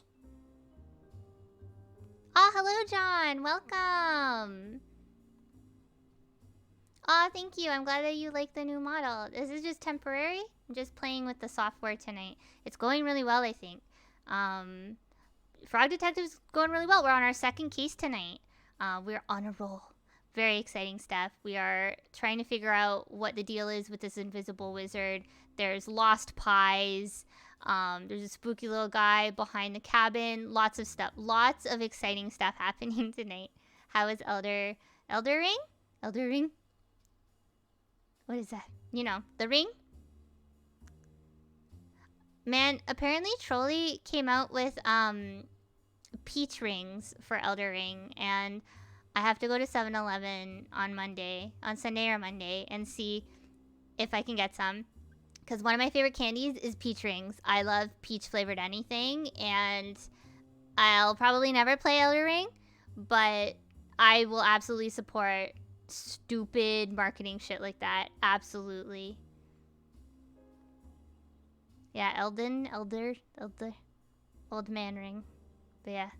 A: Oh, hello, John. Welcome. Oh, thank you. I'm glad that you like the new model. This is just temporary. I'm just playing with the software tonight. It's going really well, I think. Frog Detective's going really well. We're on our second case tonight. We're on a roll. Very exciting stuff. We are trying to figure out what the deal is with this invisible wizard. There's lost pies. There's a spooky little guy behind the cabin. Lots of stuff. Lots of exciting stuff happening tonight. How is Elder Ring? Elder Ring? What is that? You know, the ring? Man, apparently Trolley came out with peach rings for Elder Ring, and I have to go to 7-Eleven on Sunday or Monday, and see if I can get some. Because one of my favorite candies is peach rings. I love peach flavored anything, and I'll probably never play Elder Ring, but I will absolutely support stupid marketing shit like that. Absolutely. Yeah, Elder, old man ring. But yeah.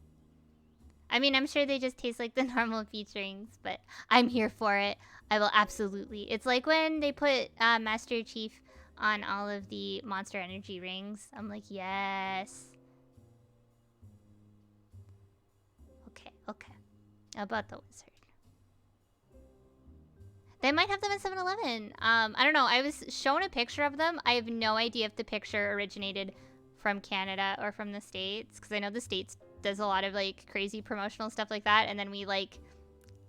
A: I mean, I'm sure they just taste like the normal peach rings, but I'm here for it. I will absolutely. It's like when they put Master Chief on all of the Monster Energy rings. I'm like, yes. Okay. How about the wizard? They might have them at 7-Eleven. I don't know. I was shown a picture of them. I have no idea if the picture originated from Canada or from the States, because I know the States does a lot of like crazy promotional stuff like that, and then we like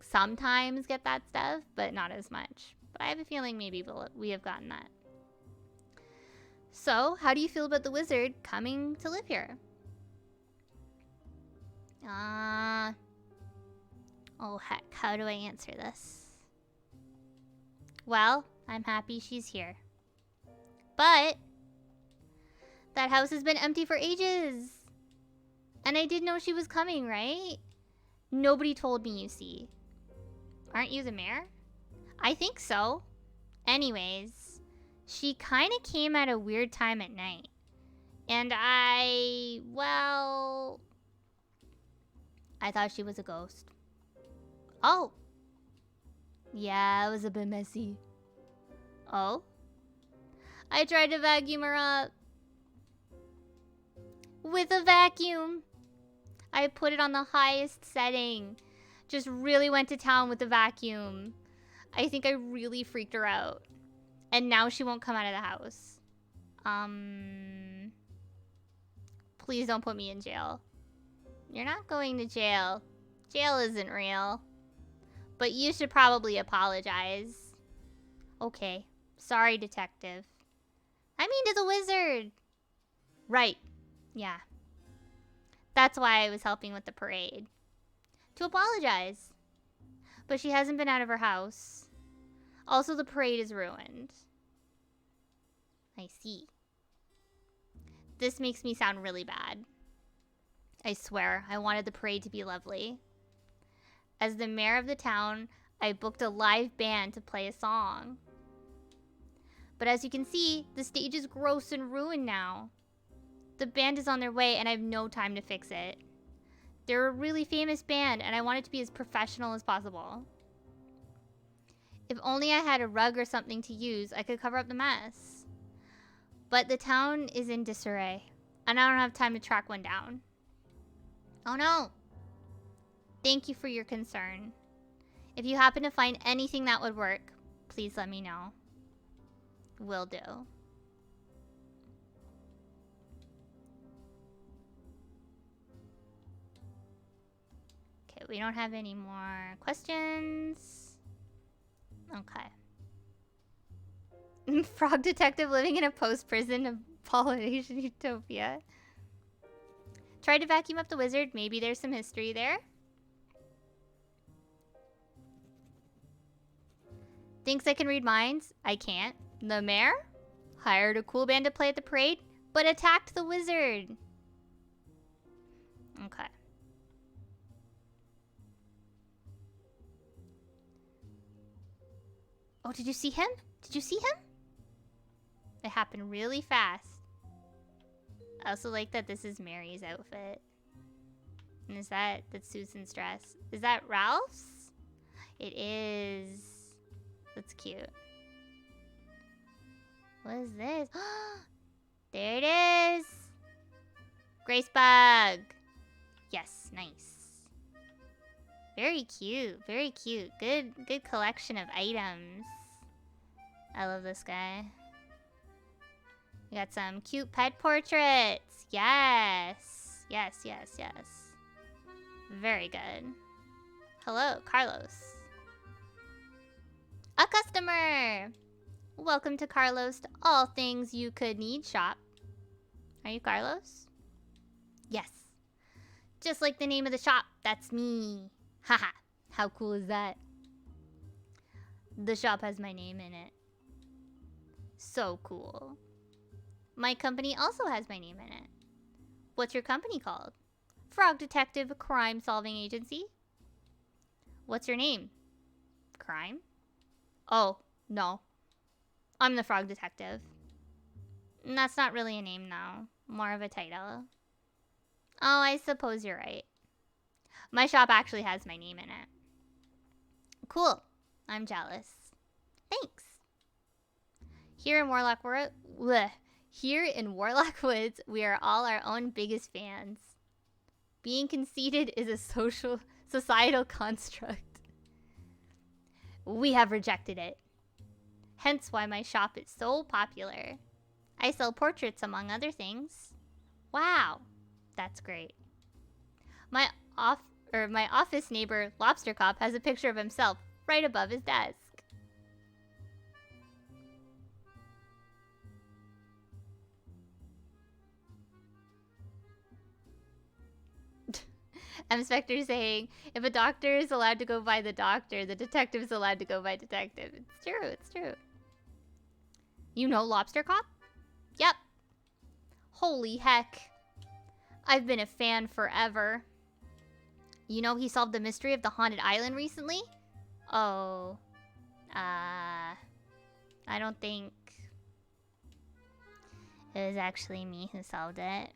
A: sometimes get that stuff, but not as much. But I have a feeling maybe we have gotten that. So, how do you feel about the wizard coming to live here? Oh heck, how do I answer this? Well, I'm happy she's here. But That house has been empty for ages. And I didn't know she was coming, right? Nobody told me, you see. Aren't you the mayor? I think so. Anyways, she kind of came at a weird time at night. And well, I thought she was a ghost. Oh. Yeah, it was a bit messy. Oh? I tried to vacuum her up. With a vacuum. I put it on the highest setting. Just really went to town with the vacuum. I think I really freaked her out. And now she won't come out of the house. Please don't put me in jail. You're not going to jail. Jail isn't real. But you should probably apologize. Okay. Sorry, detective. I mean to the wizard. Right. Yeah. That's why I was helping with the parade. To apologize. But she hasn't been out of her house. Also, the parade is ruined. I see. This makes me sound really bad. I swear, I wanted the parade to be lovely. As the mayor of the town, I booked a live band to play a song. But as you can see, the stage is gross and ruined now. The band is on their way and I have no time to fix it. They're a really famous band and I want it to be as professional as possible. If only I had a rug or something to use, I could cover up the mess. But the town is in disarray and I don't have time to track one down. Oh no! Thank you for your concern. If you happen to find anything that would work, please let me know. Will do. Okay, we don't have any more questions. Okay. Frog detective living in a post-prison of Polynesian utopia. Tried to vacuum up the wizard. Maybe there's some history there. Thinks I can read minds? I can't. The mayor? Hired a cool band to play at the parade, but attacked the wizard. Okay. Oh, did you see him? Did you see him? It happened really fast. I also like that this is Mary's outfit. And is that's Susan's dress. Is that Ralph's? It is. That's cute. What is this? There it is. Grace bug. Yes, nice. Very cute. Very cute. Good collection of items. I love this guy. We got some cute pet portraits. Yes. Yes, yes, yes. Very good. Hello, Carlos. A customer! Welcome to Carlos to all things you could need shop. Are you Carlos? Yes. Just like the name of the shop, that's me. Haha, how cool is that? The shop has my name in it. So cool. My company also has my name in it. What's your company called? Frog Detective Crime Solving Agency. What's your name? Crime? Oh, no. I'm the Frog Detective. That's not really a name though. More of a title. Oh, I suppose you're right. My shop actually has my name in it. Cool. I'm jealous. Thanks. Here in Warlock Woods, we are all our own biggest fans. Being conceited is a societal construct. We have rejected it. Hence why my shop is so popular. I sell portraits among other things. Wow, that's great. My office neighbor, Lobster Cop, has a picture of himself right above his desk. M. Spectre saying, if a doctor is allowed to go by the doctor, the detective is allowed to go by detective. It's true, it's true. You know Lobster Cop? Yep. Holy heck. I've been a fan forever. You know he solved the mystery of the haunted island recently? Oh. I don't think it was actually me who solved it.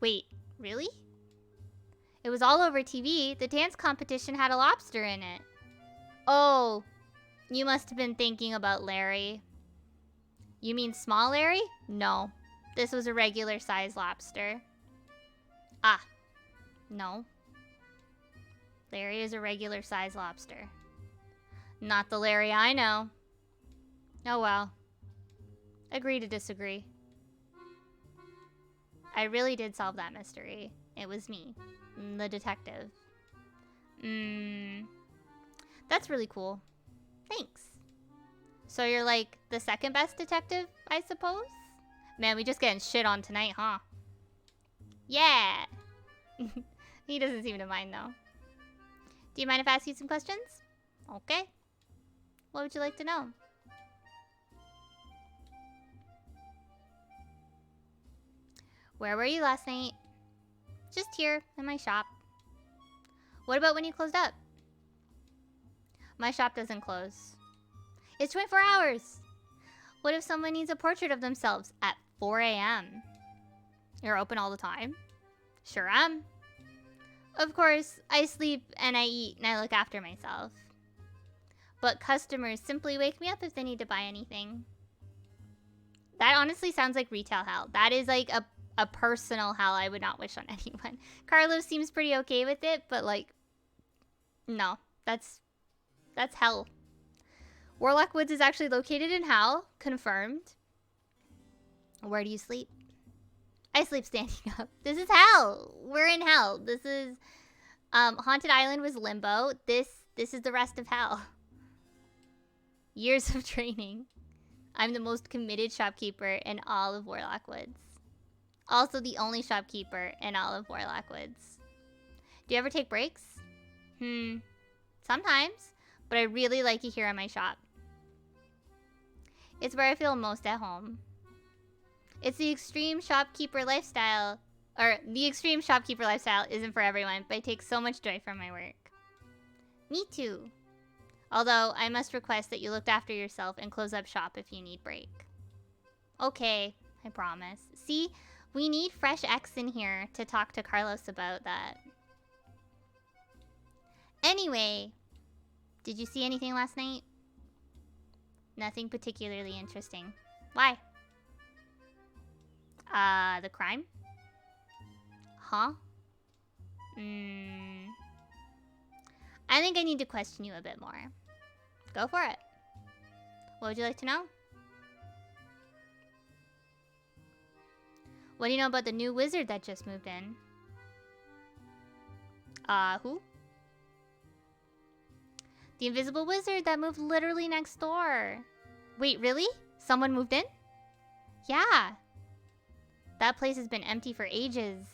A: Wait, really? It was all over TV. The dance competition had a lobster in it. Oh, you must have been thinking about Larry. You mean small Larry? No. This was a regular size lobster. Ah. No. Larry is a regular size lobster. Not the Larry I know. Oh well. Agree to disagree. I really did solve that mystery. It was me. The detective. That's really cool. Thanks. So you're like the second best detective, I suppose? Man, we just getting shit on tonight, huh? Yeah! He doesn't seem to mind though. Do you mind if I ask you some questions? Okay. What would you like to know? Where were you last night? Just here, in my shop. What about when you closed up? My shop doesn't close. It's 24 hours! What if someone needs a portrait of themselves at 4 a.m.? You're open all the time? Sure am. Of course, I sleep and I eat and I look after myself. But customers simply wake me up if they need to buy anything. That honestly sounds like retail hell. That is like a personal hell I would not wish on anyone. Carlos seems pretty okay with it, but like, no, that's hell. Warlock Woods is actually located in hell, confirmed. Where do you sleep? I sleep standing up. This is hell. We're in hell. This is, Haunted Island was limbo. This is the rest of hell. Years of training. I'm the most committed shopkeeper in all of Warlock Woods. Also the only shopkeeper in all of Warlock Woods. Do you ever take breaks? Sometimes. But I really like it here in my shop. It's where I feel most at home. It's the extreme shopkeeper lifestyle. Or, the extreme shopkeeper lifestyle isn't for everyone, but I take so much joy from my work. Me too. Although, I must request that you look after yourself and close up shop if you need break. Okay, I promise. See, we need Fresh X in here to talk to Carlos about that. Anyway, did you see anything last night? Nothing particularly interesting. Why? The crime? Huh? I think I need to question you a bit more. Go for it. What would you like to know? What do you know about the new wizard that just moved in? Who? The invisible wizard that moved literally next door. Wait, really? Someone moved in? Yeah. That place has been empty for ages.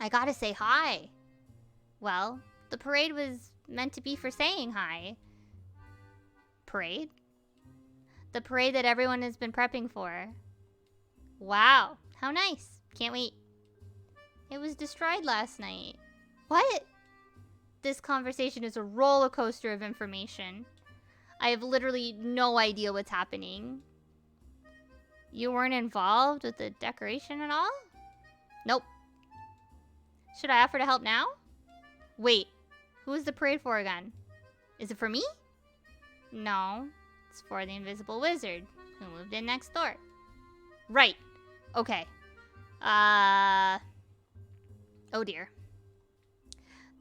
A: I gotta say hi. Well, the parade was meant to be for saying hi. Parade? The parade that everyone has been prepping for. Wow, how nice. Can't wait. It was destroyed last night. What? This conversation is a roller coaster of information. I have literally no idea what's happening. You weren't involved with the decoration at all? Nope. Should I offer to help now? Wait, who is the parade for again? Is it for me? No, it's for the invisible wizard who moved in next door. Right. Okay. Oh dear.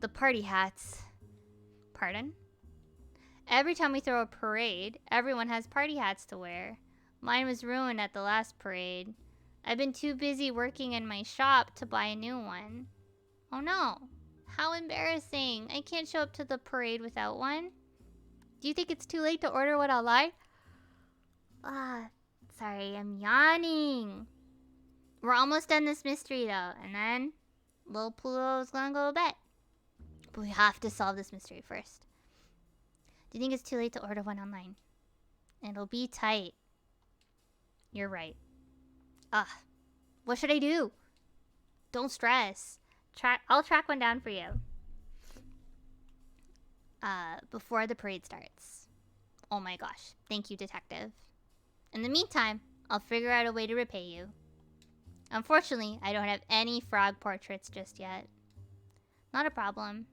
A: The party hats. Pardon? Every time we throw a parade, everyone has party hats to wear. Mine was ruined at the last parade. I've been too busy working in my shop to buy a new one. Oh no. How embarrassing. I can't show up to the parade without one. Do you think it's too late to order one online? Sorry, I'm yawning. We're almost done this mystery though, and then little Pluto's gonna go to bed. But we have to solve this mystery first. Do you think it's too late to order one online? It'll be tight. You're right. Ugh. What should I do? Don't stress. I'll track one down for you. Before the parade starts. Oh my gosh. Thank you, detective. In the meantime, I'll figure out a way to repay you. Unfortunately, I don't have any frog portraits just yet. Not a problem.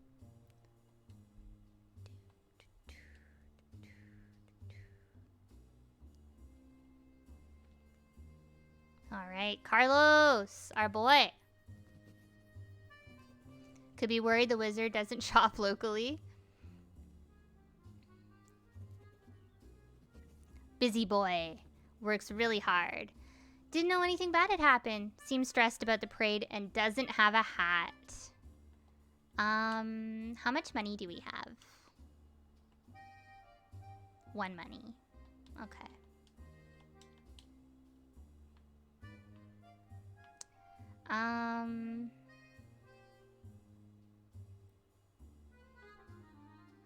A: Alright, Carlos, our boy. Could be worried the wizard doesn't shop locally. Busy boy. Works really hard. Didn't know anything bad had happened. Seems stressed about the parade and doesn't have a hat. How much money do we have? 1 money. Okay.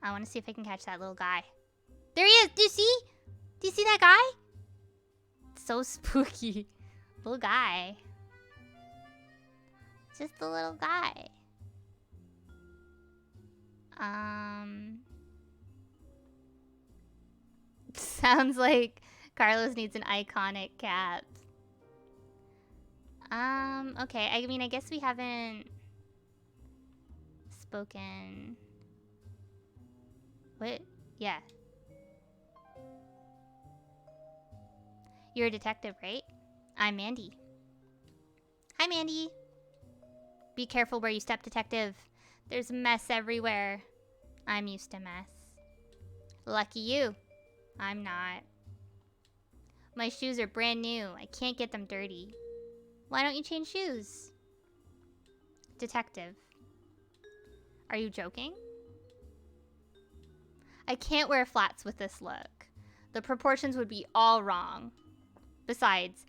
A: I want to see if I can catch that little guy. There he is! Do you see? Do you see that guy? It's so spooky. Little guy. Just a little guy. Sounds like Carlos needs an iconic cap. Okay. I mean, I guess we haven't spoken. What? Yeah. You're a detective, right? I'm Mandy. Hi, Mandy. Be careful where you step, detective. There's mess everywhere. I'm used to mess. Lucky you. I'm not. My shoes are brand new. I can't get them dirty. Why don't you change shoes? Detective. Are you joking? I can't wear flats with this look. The proportions would be all wrong. Besides,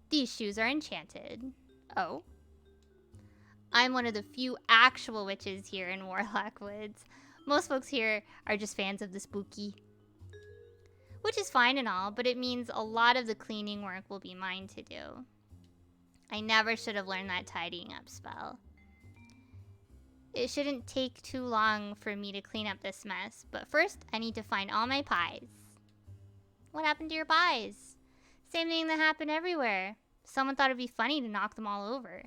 A: these shoes are enchanted. Oh? I'm one of the few actual witches here in Warlock Woods. Most folks here are just fans of the spooky. Which is fine and all, but it means a lot of the cleaning work will be mine to do. I never should have learned that tidying up spell. It shouldn't take too long for me to clean up this mess, but first I need to find all my pies. What happened to your pies? Same thing that happened everywhere. Someone thought it'd be funny to knock them all over.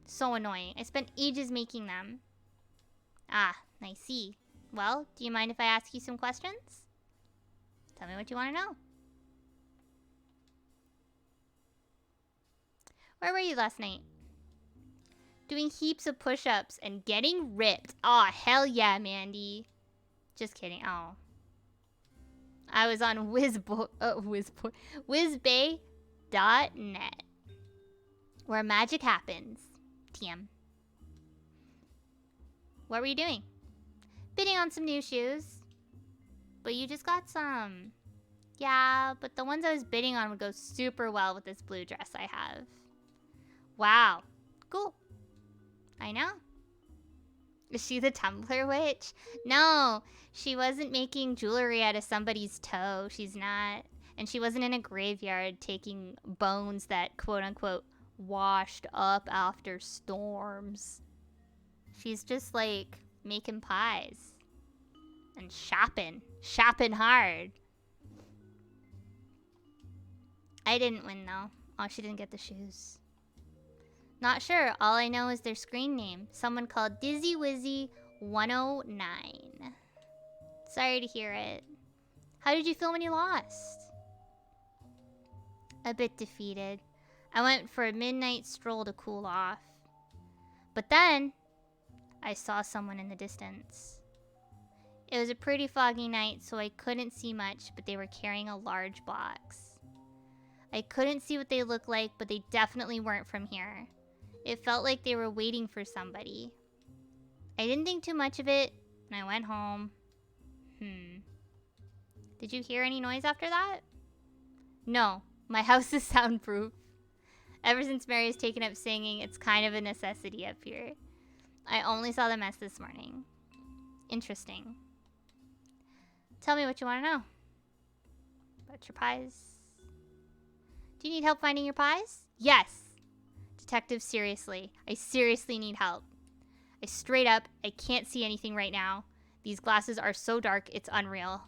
A: So annoying. I spent ages making them. Ah, I see. Well, do you mind if I ask you some questions? Tell me what you want to know. Where were you last night? Doing heaps of push-ups and getting ripped. Aw, hell yeah, Mandy. Just kidding. Oh. I was on whizbay.net. Where magic happens. TM. What were you doing? Bidding on some new shoes. But you just got some. Yeah, but the ones I was bidding on would go super well with this blue dress I have. Wow. Cool. I know. Is she the Tumblr witch? No, she wasn't making jewelry out of somebody's toe. She's not. And she wasn't in a graveyard taking bones that quote-unquote washed up after storms. She's just like making pies. And shopping. Shopping hard. I didn't win though. Oh, she didn't get the shoes. Not sure. All I know is their screen name. Someone called Dizzy Wizzy 109. Sorry to hear it. How did you feel when you lost? A bit defeated. I went for a midnight stroll to cool off. But then, I saw someone in the distance. It was a pretty foggy night, so I couldn't see much, but they were carrying a large box. I couldn't see what they looked like, but they definitely weren't from here. It felt like they were waiting for somebody. I didn't think too much of it, and I went home. Did you hear any noise after that? No, my house is soundproof. Ever since Mary's taken up singing, it's kind of a necessity up here. I only saw the mess this morning. Interesting. Tell me what you want to know. About your pies. Do you need help finding your pies? Yes. Detective, seriously. I seriously need help. I straight up, I can't see anything right now. These glasses are so dark, it's unreal.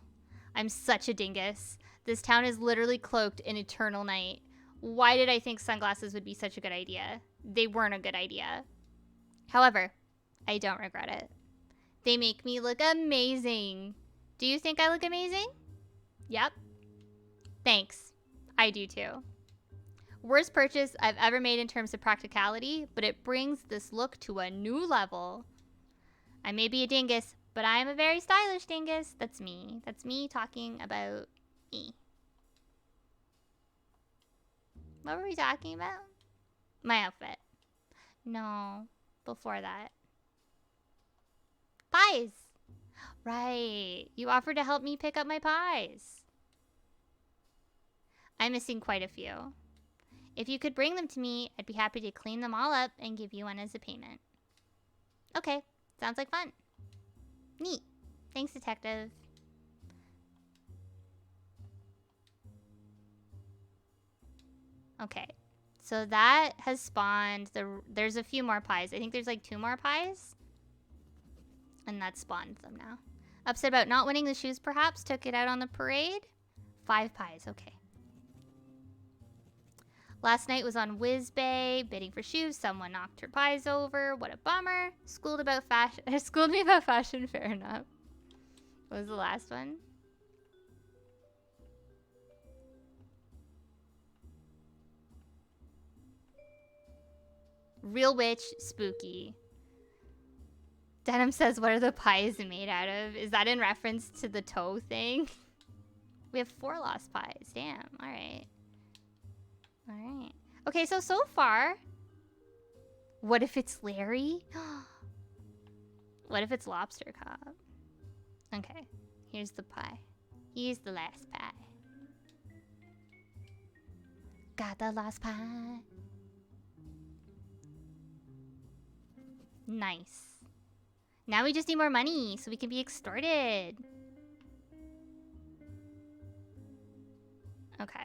A: I'm such a dingus. This town is literally cloaked in eternal night. Why did I think sunglasses would be such a good idea? They weren't a good idea. However, I don't regret it. They make me look amazing. Do you think I look amazing? Yep. Thanks. I do too. Worst purchase I've ever made in terms of practicality, but it brings this look to a new level. I may be a dingus, but I am a very stylish dingus. That's me. That's me talking about me. What were we talking about? My outfit. No, before that. Pies. Right. You offered to help me pick up my pies. I'm missing quite a few. If you could bring them to me, I'd be happy to clean them all up and give you one as a payment. Okay, sounds like fun. Neat. Thanks, detective. Okay, so that has spawned there's a few more pies. I think there's like 2 more pies. And that spawned them now. Upset about not winning the shoes, perhaps? Took it out on the parade? 5 pies, okay. Last night was on Whiz Bay, bidding for shoes. Someone knocked her pies over. What a bummer. Schooled about fashion. Schooled me about fashion, fair enough. What was the last one? Real witch, spooky. Denim says, what are the pies made out of? Is that in reference to the toe thing? We have 4 lost pies. Damn, alright. Alright. Okay, so far... What if it's Larry? What if it's Lobster Cop? Okay, here's the pie. Here's the last pie. Got the last pie. Nice. Now we just need more money so we can be extorted. Okay.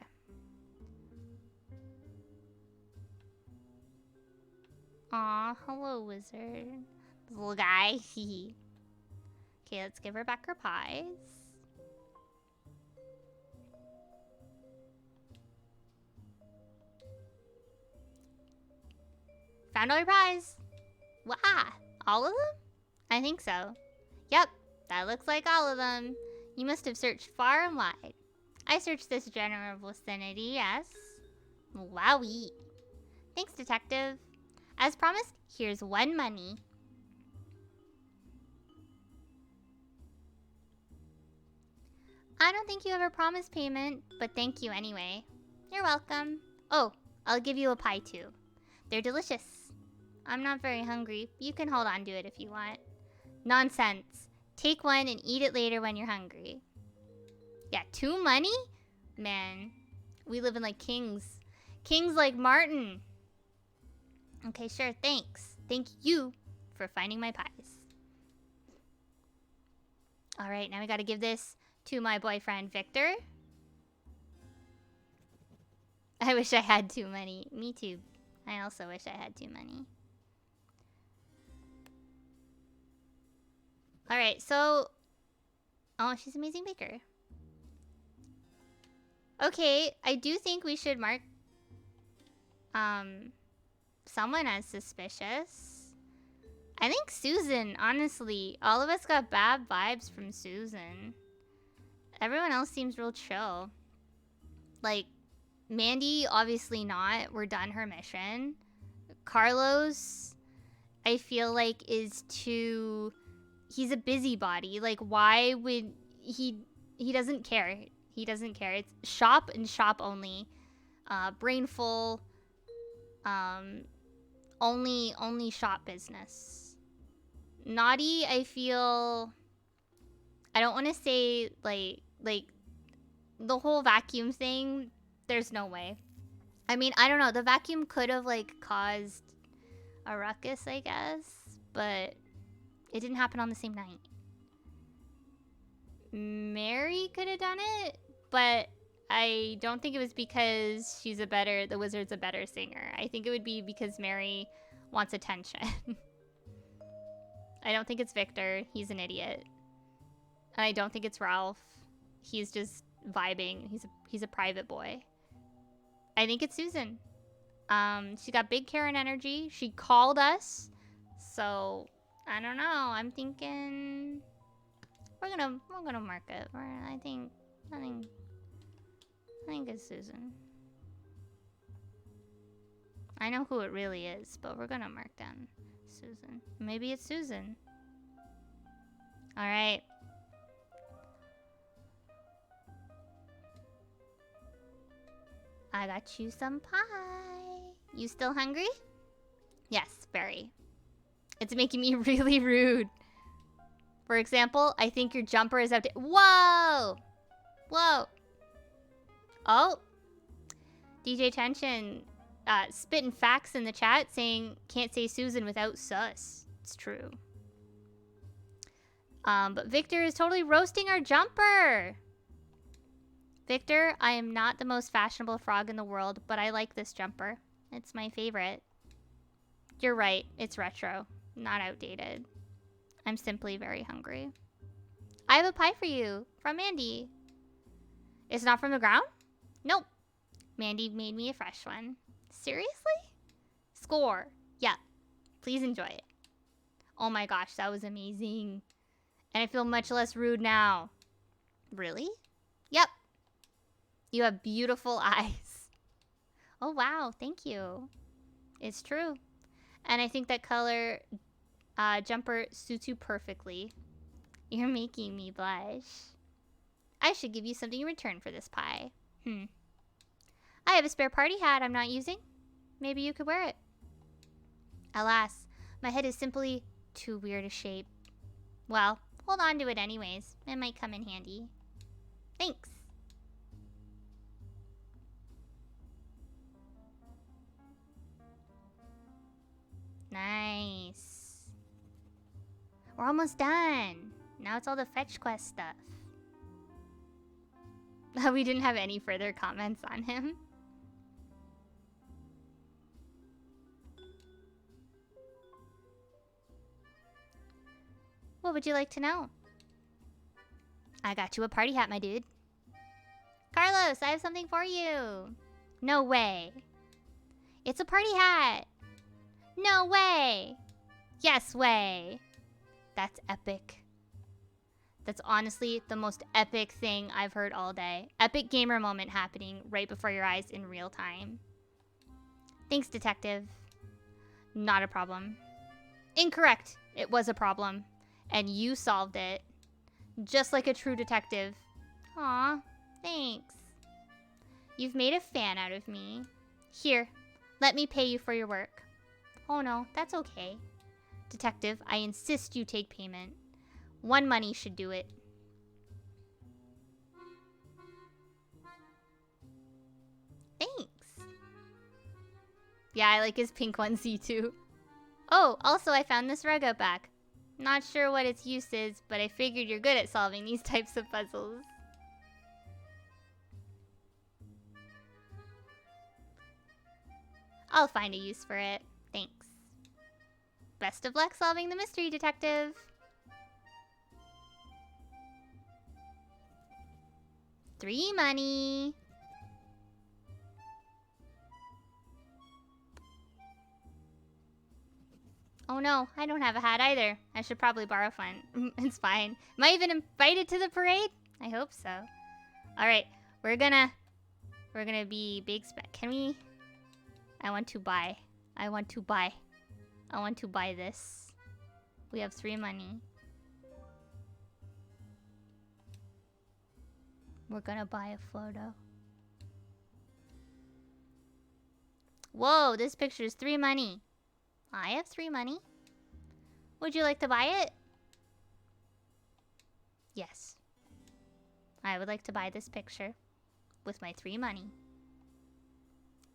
A: Aw, hello, wizard. This little guy. Okay, let's give her back her pies. Found all your pies. Wah! All of them? I think so. Yep, that looks like all of them. You must have searched far and wide. I searched this general vicinity, yes. Wowie. Thanks, detective. As promised, here's 1 money. I don't think you ever promised payment, but thank you anyway. You're welcome. Oh, I'll give you a pie too. They're delicious. I'm not very hungry. You can hold on to it if you want. Nonsense. Take one and eat it later when you're hungry. Yeah, 2 money? Man, we live in like kings. Kings like Martin. Okay, sure, thanks. Thank you for finding my pies. Alright, now we gotta give this to my boyfriend, Victor. I wish I had 2 money. Me too. I also wish I had 2 money. Alright, so... Oh, she's Amazing Baker. Okay, I do think we should mark... someone as suspicious. I think Susan, honestly. All of us got bad vibes from Susan. Everyone else seems real chill. Like, Mandy, obviously not. We're done her mission. Carlos, I feel like, is too... He's a busybody. Like, why would... He doesn't care. He doesn't care. It's shop and shop only. Brainful. Only shop business. Naughty, I feel... I don't want to say, like, the whole vacuum thing, there's no way. I mean, I don't know. The vacuum could have, like, caused a ruckus, I guess. But it didn't happen on the same night. Mary could have done it, but I don't think it was because the wizard's a better singer. I think it would be because Mary wants attention. I don't think it's Victor. He's an idiot. And I don't think it's Ralph. He's just vibing. He's a private boy. I think it's Susan. She got big Karen energy. She called us. So, I don't know. I'm thinking we're gonna mark it. I think it's Susan. I know who it really is, but we're gonna mark down Susan. Maybe it's Susan. All right. I got you some pie. You still hungry? Yes, very. It's making me really rude. For example, I think your jumper is outdated. Whoa! Whoa! Oh! DJ Tension spitting facts in the chat saying can't say Susan without sus. It's true. But Victor is totally roasting our jumper. Victor, I am not the most fashionable frog in the world, but I like this jumper. It's my favorite. You're right. It's retro, not outdated. I'm simply very hungry. I have a pie for you from Mandy. It's not from the ground? Nope. Mandy made me a fresh one. Seriously? Score. Yeah. Please enjoy it. Oh my gosh, that was amazing. And I feel much less rude now. Really? Yep. You have beautiful eyes. Oh wow, thank you. It's true. And I think that color jumper suits you perfectly. You're making me blush. I should give you something in return for this pie. I have a spare party hat I'm not using. Maybe you could wear it. Alas, my head is simply too weird a shape. Well, hold on to it anyways. It might come in handy. Thanks. Nice. We're almost done. Now it's all the fetch quest stuff. We didn't have any further comments on him. What would you like to know? I got you a party hat, my dude. Carlos, I have something for you. No way. It's a party hat. No way. Yes way. That's epic. That's honestly the most epic thing I've heard all day. Epic gamer moment happening right before your eyes in real time. Thanks, detective. Not a problem. Incorrect. It was a problem. And you solved it. Just like a true detective. Aw, thanks. You've made a fan out of me. Here, let me pay you for your work. Oh no, that's okay. Detective, I insist you take payment. One money should do it. Thanks. Yeah, I like his pink onesie too. Oh, also I found this rug out back. Not sure what its use is, but I figured you're good at solving these types of puzzles. I'll find a use for it. Thanks. Best of luck solving the mystery, detective. $3 money. Oh no, I don't have a hat either. I should probably borrow one. It's fine. Am I even invited to the parade? I hope so. Alright, we're gonna be big can we? I want to buy this. We have 3 money. We're gonna buy a photo. Whoa, this picture is 3 money. I have 3 money. Would you like to buy it? Yes. I would like to buy this picture with my 3 money.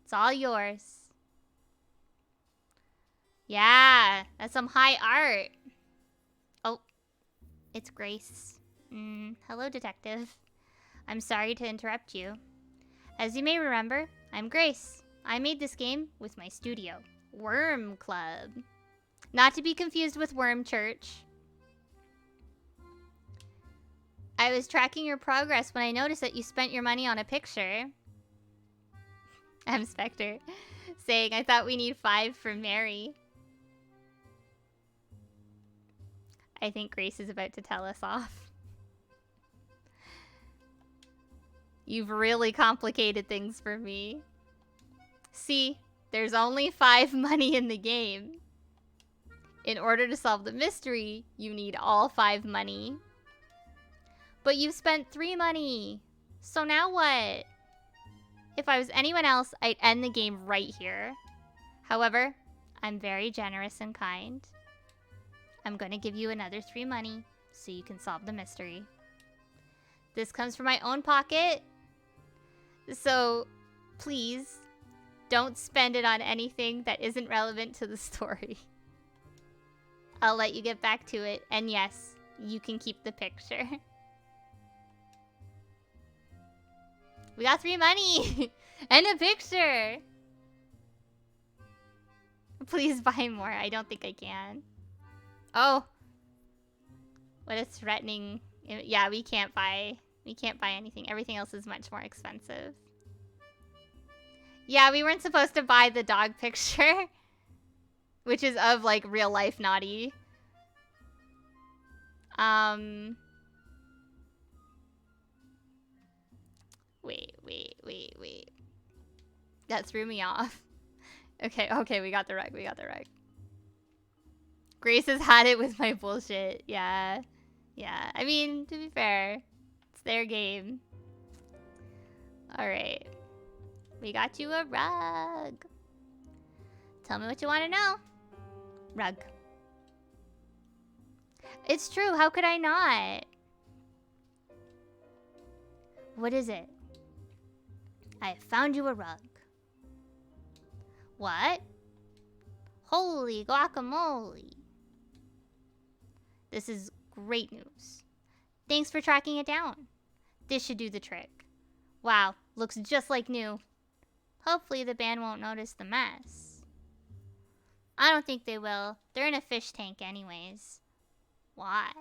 A: It's all yours. Yeah, that's some high art. Oh, it's Grace. Hello, detective. I'm sorry to interrupt you. As you may remember, I'm Grace. I made this game with my studio, Worm Club. Not to be confused with Worm Church. I was tracking your progress when I noticed that you spent your money on a picture. I'm Spectre, saying I thought we need 5 for Mary. I think Grace is about to tell us off. You've really complicated things for me. See, there's only 5 money in the game. In order to solve the mystery, you need all 5 money. But you've spent 3 money. So now what? If I was anyone else, I'd end the game right here. However, I'm very generous and kind. I'm going to give you another 3 money so you can solve the mystery. This comes from my own pocket. So, please, don't spend it on anything that isn't relevant to the story. I'll let you get back to it. And yes, you can keep the picture. We got 3 money! And a picture! Please buy more. I don't think I can. Oh. What a threatening... Yeah, we can't buy anything. Everything else is much more expensive. Yeah, we weren't supposed to buy the dog picture. Which is of, like, real life naughty. Wait. That threw me off. Okay, we got the rug. Grace has had it with my bullshit. Yeah. I mean, to be fair, it's their game. Alright. We got you a rug. Tell me what you want to know. Rug. It's true. How could I not? What is it? I have found you a rug. What? Holy guacamole. This is great news. Thanks for tracking it down. This should do the trick. Wow, looks just like new. Hopefully the band won't notice the mess. I don't think they will. They're in a fish tank anyways. Why?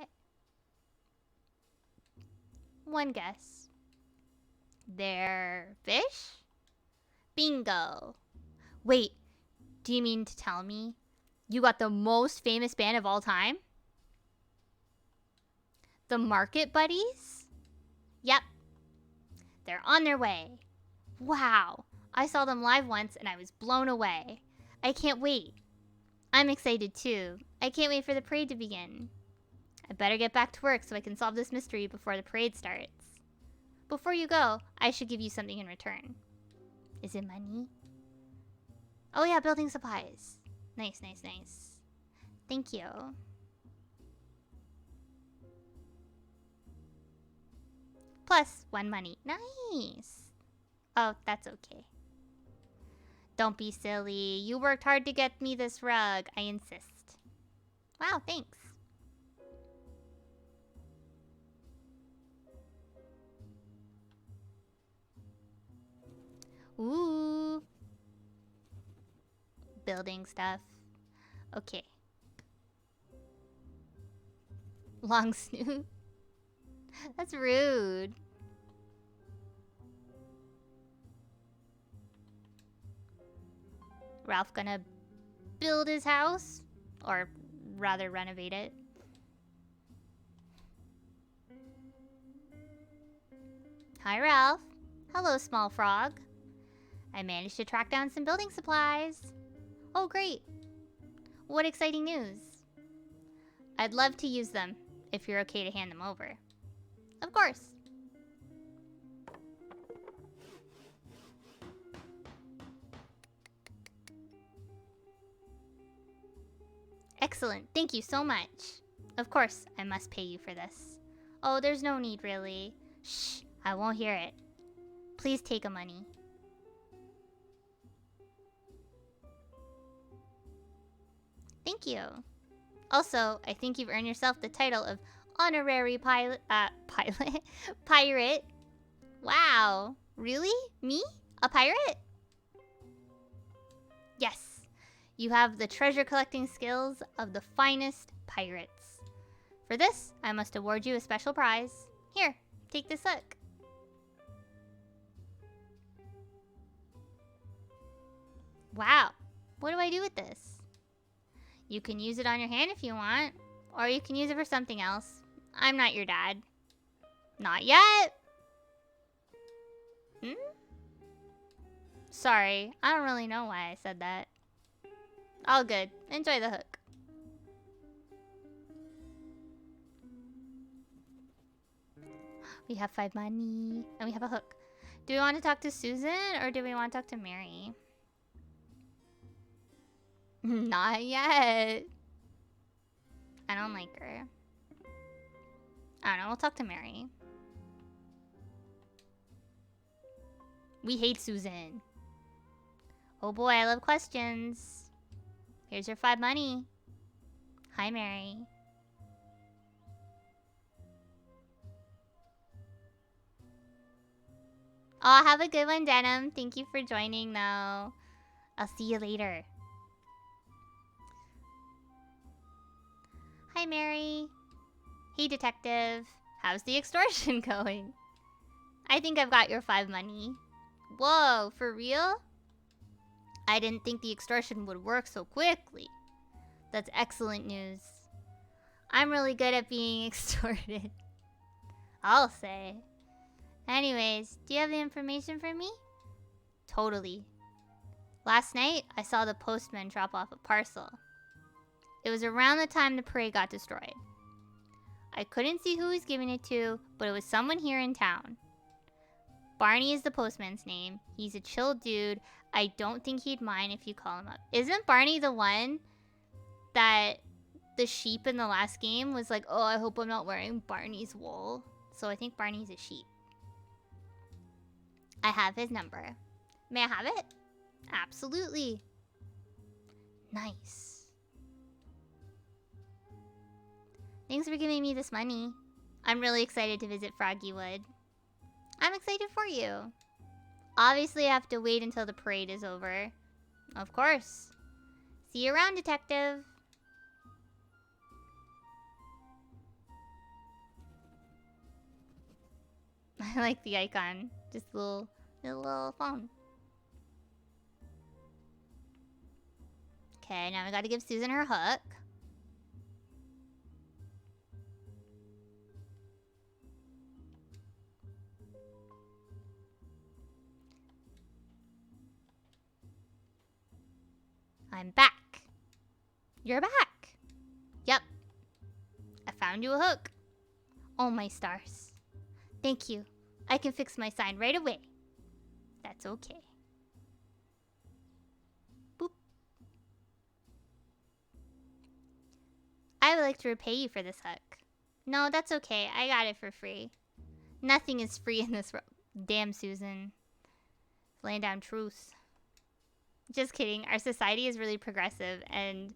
A: One guess. They're fish? Bingo. Wait, do you mean to tell me you got the most famous band of all time? The Market Buddies? Yep. They're on their way. Wow. I saw them live once and I was blown away. I can't wait. I'm excited too. I can't wait for the parade to begin. I better get back to work so I can solve this mystery before the parade starts. Before you go, I should give you something in return. Is it money? Oh yeah, building supplies. Nice. Thank you. Plus 1 money. Nice. Oh, that's okay. Don't be silly. You worked hard to get me this rug. I insist. Wow, thanks. Ooh. Building stuff. Okay. Long snoot. That's rude. Ralph gonna build his house? Or rather renovate it. Hi, Ralph. Hello, small frog. I managed to track down some building supplies. Oh, great. What exciting news. I'd love to use them, if you're okay to hand them over. Of course. Excellent. Thank you so much. Of course, I must pay you for this. Oh, there's no need, really. Shh, I won't hear it. Please take the money. Thank you. Also, I think you've earned yourself the title of honorary pirate. Wow. Really? Me? A pirate? Yes. You have the treasure collecting skills of the finest pirates. For this, I must award you a special prize. Here, take this hook. Wow. What do I do with this? You can use it on your hand if you want, or you can use it for something else. I'm not your dad. Not yet. Hmm? Sorry, I don't really know why I said that. All good. Enjoy the hook. We have 5 money, and we have a hook. Do we want to talk to Susan, or do we want to talk to Mary? Not yet. I don't like her. I don't know, we'll talk to Mary. We hate Susan. Oh boy, I love questions. Here's your 5 money. Hi, Mary. Oh, have a good one, Denim. Thank you for joining, though. I'll see you later. Hi, Mary. Hey, detective. How's the extortion going? I think I've got your 5 money. Whoa, for real? I didn't think the extortion would work so quickly. That's excellent news. I'm really good at being extorted. I'll say. Anyways, do you have the information for me? Totally. Last night, I saw the postman drop off a parcel. It was around the time the parade got destroyed. I couldn't see who he was giving it to, but it was someone here in town. Barney is the postman's name. He's a chill dude. I don't think he'd mind if you call him up. Isn't Barney the one that the sheep in the last game was like, oh, I hope I'm not wearing Barney's wool? So I think Barney's a sheep. I have his number. May I have it? Absolutely. Nice. Thanks for giving me this money. I'm really excited to visit Froggywood. I'm excited for you. Obviously, I have to wait until the parade is over. Of course. See you around, detective. I like the icon. Just a little phone. Okay, now we gotta give Susan her hook. I'm back. You're back. Yep. I found you a hook. Oh, my stars. Thank you. I can fix my sign right away. That's okay. Boop. I would like to repay you for this hook. No, that's okay. I got it for free. Nothing is free in this world. Damn, Susan. Laying down truth. Just kidding. Our society is really progressive, and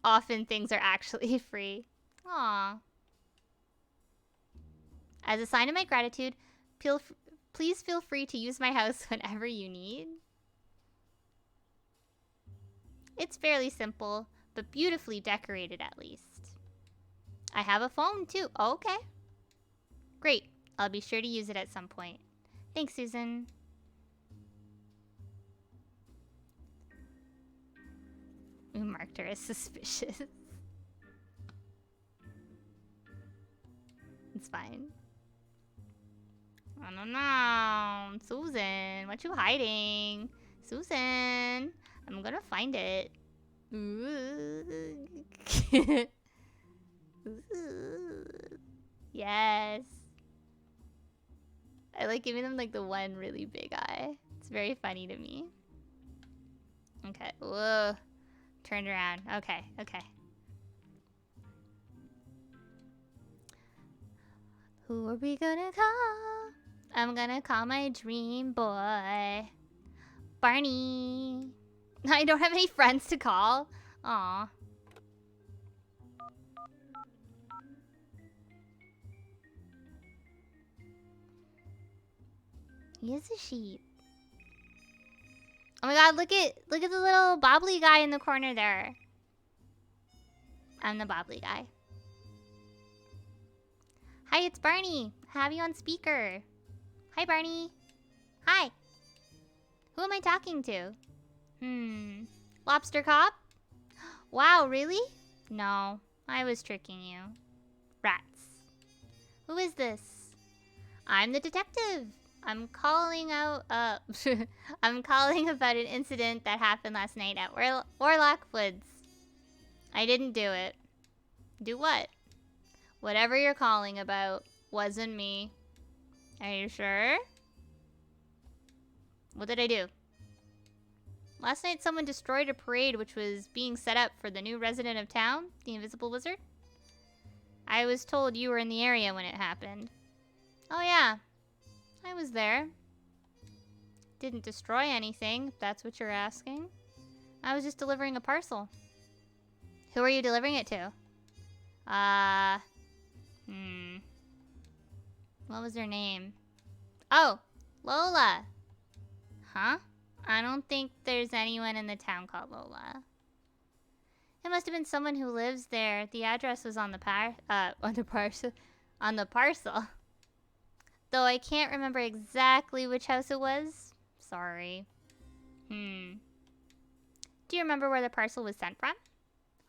A: often things are actually free. Aww. As a sign of my gratitude, please feel free to use my house whenever you need. It's fairly simple, but beautifully decorated at least. I have a phone too. Oh, okay. Great. I'll be sure to use it at some point. Thanks, Susan. We marked her as suspicious. It's fine. I don't know. Susan, what you hiding? Susan, I'm gonna find it. Yes. I like giving them like the one really big eye. It's very funny to me. Okay. Whoa. Turned around. Okay. Okay. Who are we gonna call? I'm gonna call my dream boy. Barney. I don't have any friends to call. Aw. He is a sheep. Oh my god, look at the little bobbly guy in the corner there. I'm the bobbly guy. Hi, it's Barney. Have you on speaker. Hi, Barney. Hi. Who am I talking to? Lobster cop? Wow, really? No, I was tricking you. Rats. Who is this? I'm the detective. I'm calling out, I'm calling about an incident that happened last night at Warlock Woods. I didn't do it. Do what? Whatever you're calling about wasn't me. Are you sure? What did I do? Last night someone destroyed a parade which was being set up for the new resident of town, the Invisible Wizard. I was told you were in the area when it happened. Oh yeah, I was there. Didn't destroy anything, if that's what you're asking. I was just delivering a parcel. Who are you delivering it to? What was her name? Oh, Lola. Huh? I don't think there's anyone in the town called Lola. It must have been someone who lives there. The address was on the parcel. Though I can't remember exactly which house it was. Sorry. Do you remember where the parcel was sent from?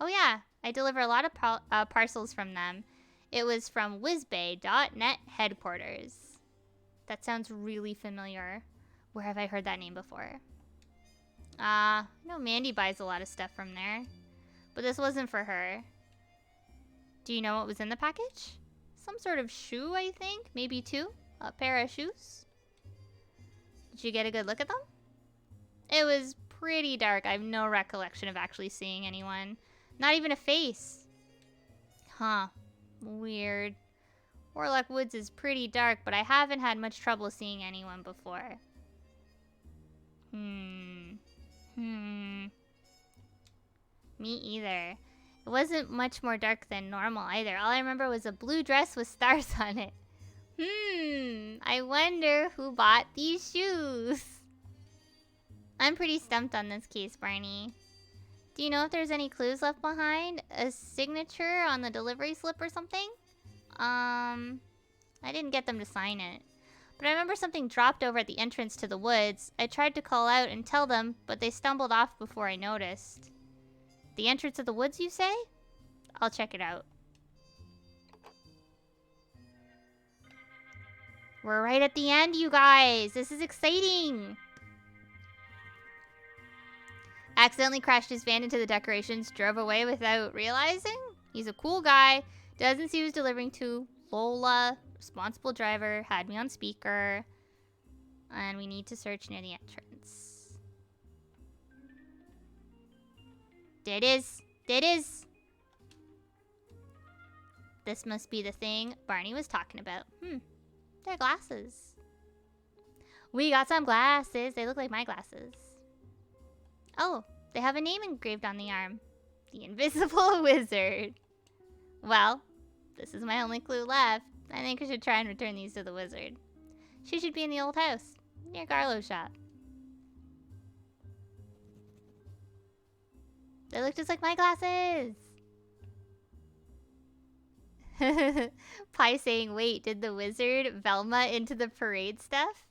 A: Oh yeah, I deliver a lot of parcels from them. It was from whizbay.net headquarters. That sounds really familiar. Where have I heard that name before? I know Mandy buys a lot of stuff from there. But this wasn't for her. Do you know what was in the package? Some sort of shoe, I think? Maybe two? A pair of shoes? Did you get a good look at them? It was pretty dark. I have no recollection of actually seeing anyone. Not even a face. Huh. Weird. Warlock Woods is pretty dark, but I haven't had much trouble seeing anyone before. Me either. It wasn't much more dark than normal either. All I remember was a blue dress with stars on it. I wonder who bought these shoes. I'm pretty stumped on this case, Barney. Do you know if there's any clues left behind? A signature on the delivery slip or something? I didn't get them to sign it. But I remember something dropped over at the entrance to the woods. I tried to call out and tell them, but they stumbled off before I noticed. The entrance of the woods, you say? I'll check it out. We're right at the end, you guys. This is exciting. Accidentally crashed his van into the decorations, drove away without realizing? He's a cool guy. Doesn't see who's delivering to. Lola, responsible driver, had me on speaker. And we need to search near the entrance. There it is. There it is. This must be the thing Barney was talking about. They're glasses. We got some glasses. They look like my glasses. Oh, they have a name engraved on the arm. The Invisible Wizard. Well, this is my only clue left. I think I should try and return these to the wizard. She should be in the old house, near Garlow's shop. They look just like my glasses! Pie saying, wait, did the wizard Velma into the parade stuff?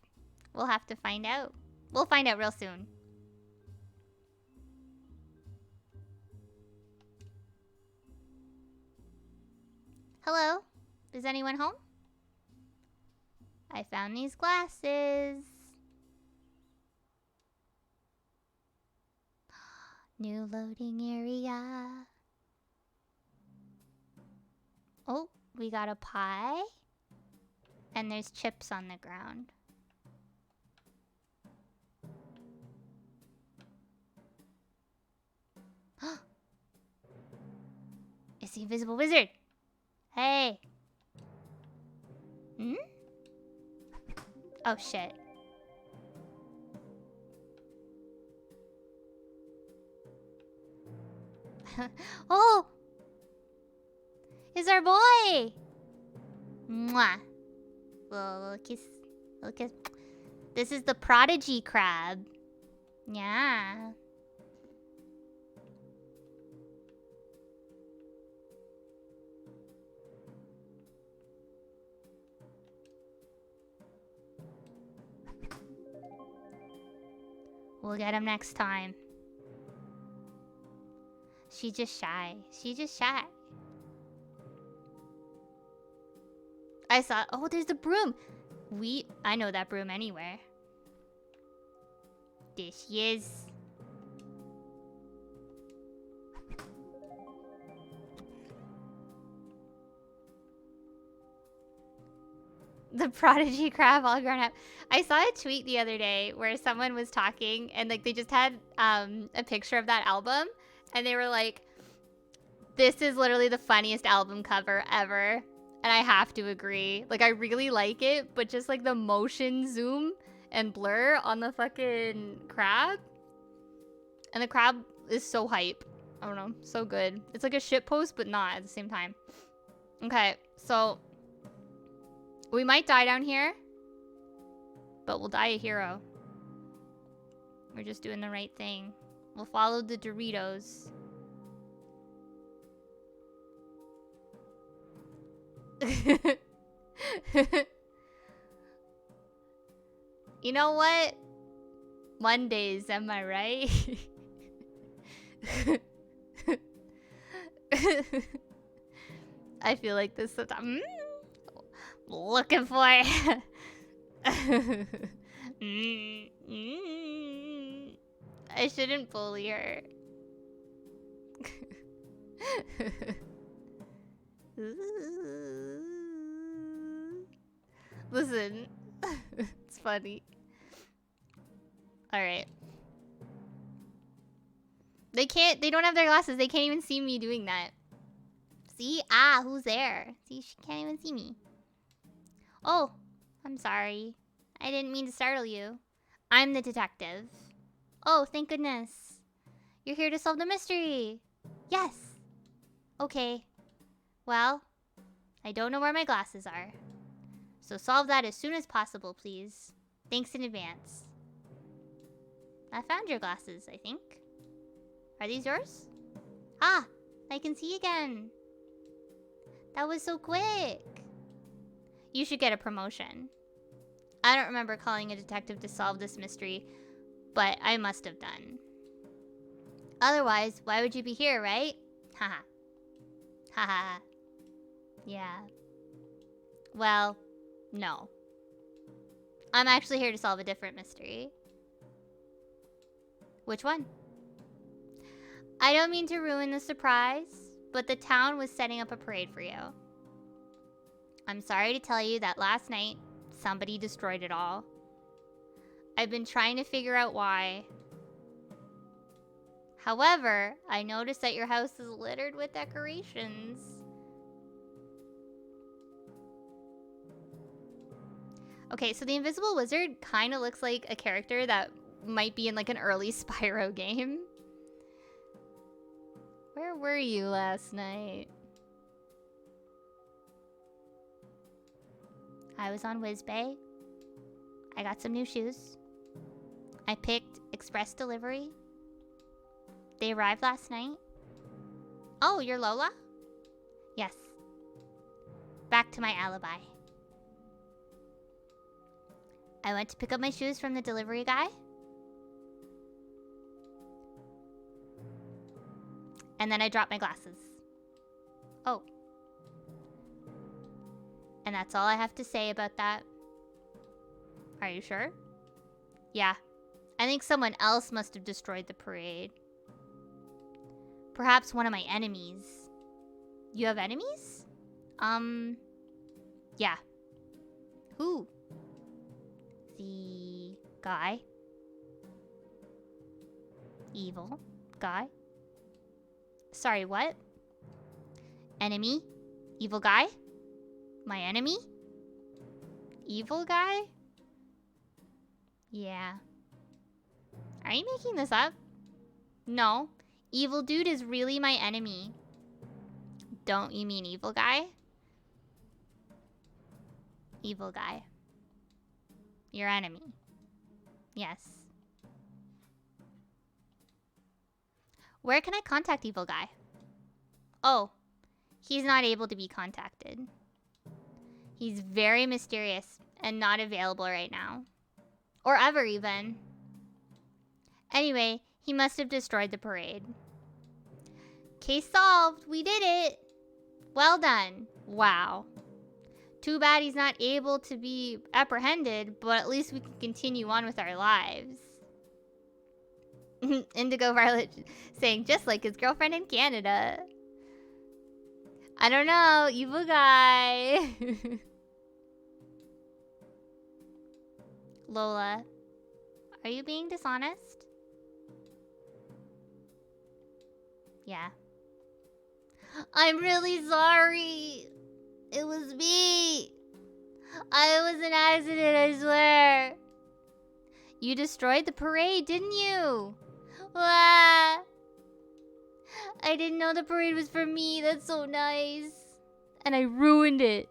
A: We'll have to find out. We'll find out real soon. Hello? Is anyone home? I found these glasses. New loading area. Oh, we got a pie. And there's chips on the ground. It's the Invisible Wizard. Hey. Oh, shit. Oh! It's our boy! Mwah. Little kiss. Little kiss. This is the prodigy crab. Yeah. We'll get him next time. She's just shy. She's just shy. I saw... Oh, there's the broom. I know that broom anywhere. There she is. The prodigy crab all grown up. I saw a tweet the other day where someone was talking and like they just had a picture of that album and they were like, this is literally the funniest album cover ever. And I have to agree. Like, I really like it, but just like the motion zoom and blur on the fucking crab. And the crab is so hype. I don't know, so good. It's like a shit post, but not at the same time. Okay, so we might die down here, but we'll die a hero. We're just doing the right thing. We'll follow the Doritos. You know what? Mondays, am I right? I feel like this sometimes. Looking for it. I shouldn't bully her. Listen, it's funny. Alright. They don't have their glasses. They can't even see me doing that. See? Ah, who's there? See, she can't even see me. Oh, I'm sorry. I didn't mean to startle you. I'm the detective. Oh, thank goodness. You're here to solve the mystery. Yes. Okay. Well, I don't know where my glasses are. So solve that as soon as possible, please. Thanks in advance. I found your glasses, I think. Are these yours? Ah, I can see again. That was so quick. You should get a promotion. I don't remember calling a detective to solve this mystery, but I must have done. Otherwise, why would you be here, right? Haha. Haha. Yeah. Well, no. I'm actually here to solve a different mystery. Which one? I don't mean to ruin the surprise, but the town was setting up a parade for you. I'm sorry to tell you that last night, somebody destroyed it all. I've been trying to figure out why. However, I noticed that your house is littered with decorations. Okay, so the Invisible Wizard kind of looks like a character that might be in like an early Spyro game. Where were you last night? I was on WizBay. I got some new shoes. I picked express delivery. They arrived last night. Oh, you're Lola? Yes. Back to my alibi. I went to pick up my shoes from the delivery guy. And then I dropped my glasses. Oh. And that's all I have to say about that. Are you sure? Yeah. I think someone else must have destroyed the parade. Perhaps one of my enemies. You have enemies? Yeah. Who? The guy? Evil guy? Sorry, what? Enemy? Evil guy? My enemy? Evil guy? Yeah. Are you making this up? No. Evil dude is really my enemy. Don't you mean evil guy? Evil guy. Your enemy. Yes. Where can I contact Evil Guy? Oh, he's not able to be contacted. He's very mysterious and not available right now. Or ever, even. Anyway, he must have destroyed the parade. Case solved. We did it. Well done. Wow. Too bad he's not able to be apprehended, but at least we can continue on with our lives. Indigo Violet saying, just like his girlfriend in Canada. I don't know, evil guy. Lola, are you being dishonest? Yeah. I'm really sorry. It was me. I was an accident, I swear. You destroyed the parade, didn't you? Wah. I didn't know the parade was for me. That's so nice. And I ruined it.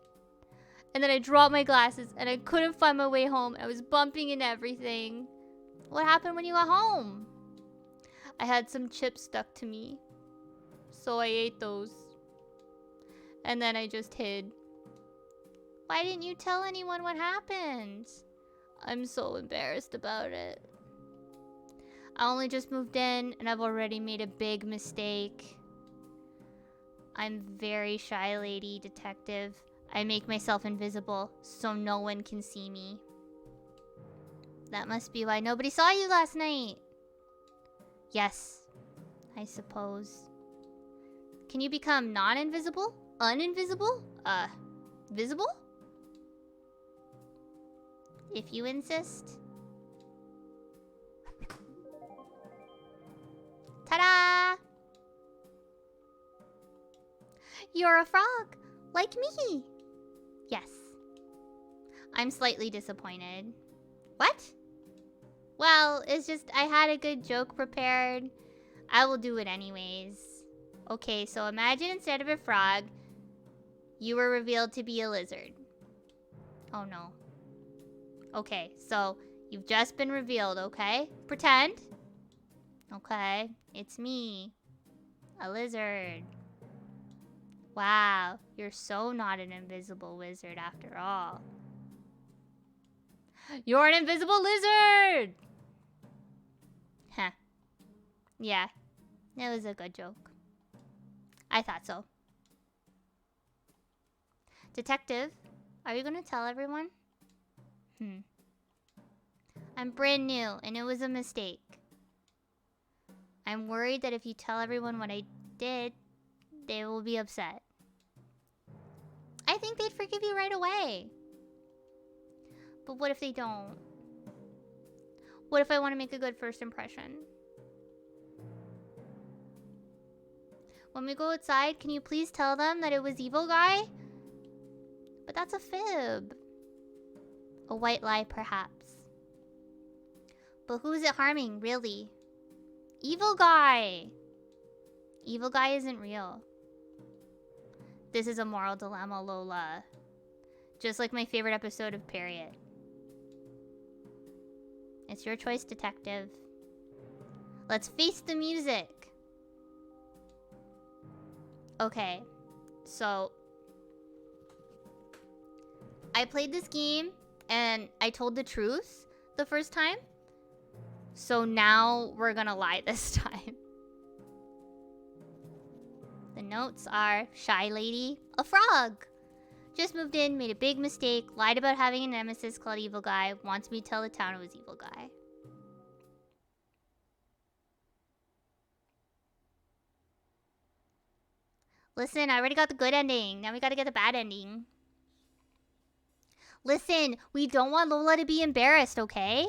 A: And then I dropped my glasses and I couldn't find my way home. I was bumping into everything. What happened when you got home? I had some chips stuck to me. So I ate those. And then I just hid. Why didn't you tell anyone what happened? I'm so embarrassed about it. I only just moved in and I've already made a big mistake. I'm very shy lady detective. I make myself invisible so no one can see me. That must be why nobody saw you last night. Yes, I suppose. Can you become non-invisible? Uninvisible? Visible? If you insist. Ta-da! You're a frog, like me. Yes. I'm slightly disappointed. What? Well, it's just I had a good joke prepared. I will do it anyways. Okay, so imagine instead of a frog, you were revealed to be a lizard. Oh no. Okay, so you've just been revealed, okay? Pretend. Okay, it's me. A lizard. Wow, you're so not an invisible wizard after all. You're an invisible lizard! Huh. Yeah, it was a good joke. I thought so. Detective, are you gonna tell everyone? I'm brand new, and it was a mistake. I'm worried that if you tell everyone what I did, they will be upset. I think they'd forgive you right away. But what if they don't? What if I want to make a good first impression? When we go outside, can you please tell them that it was Evil Guy? But that's a fib. A white lie, perhaps. But who is it harming, really? Evil Guy! Evil Guy isn't real. This is a moral dilemma, Lola. Just like my favorite episode of Period. It's your choice, detective. Let's face the music. Okay, so I played this game and I told the truth the first time. So now we're gonna lie this time. The notes are shy lady, a frog. Just moved in, made a big mistake, lied about having a nemesis called Evil Guy, wants me to tell the town it was Evil Guy. Listen, I already got the good ending. Now we gotta get the bad ending. Listen, we don't want Lola to be embarrassed, okay?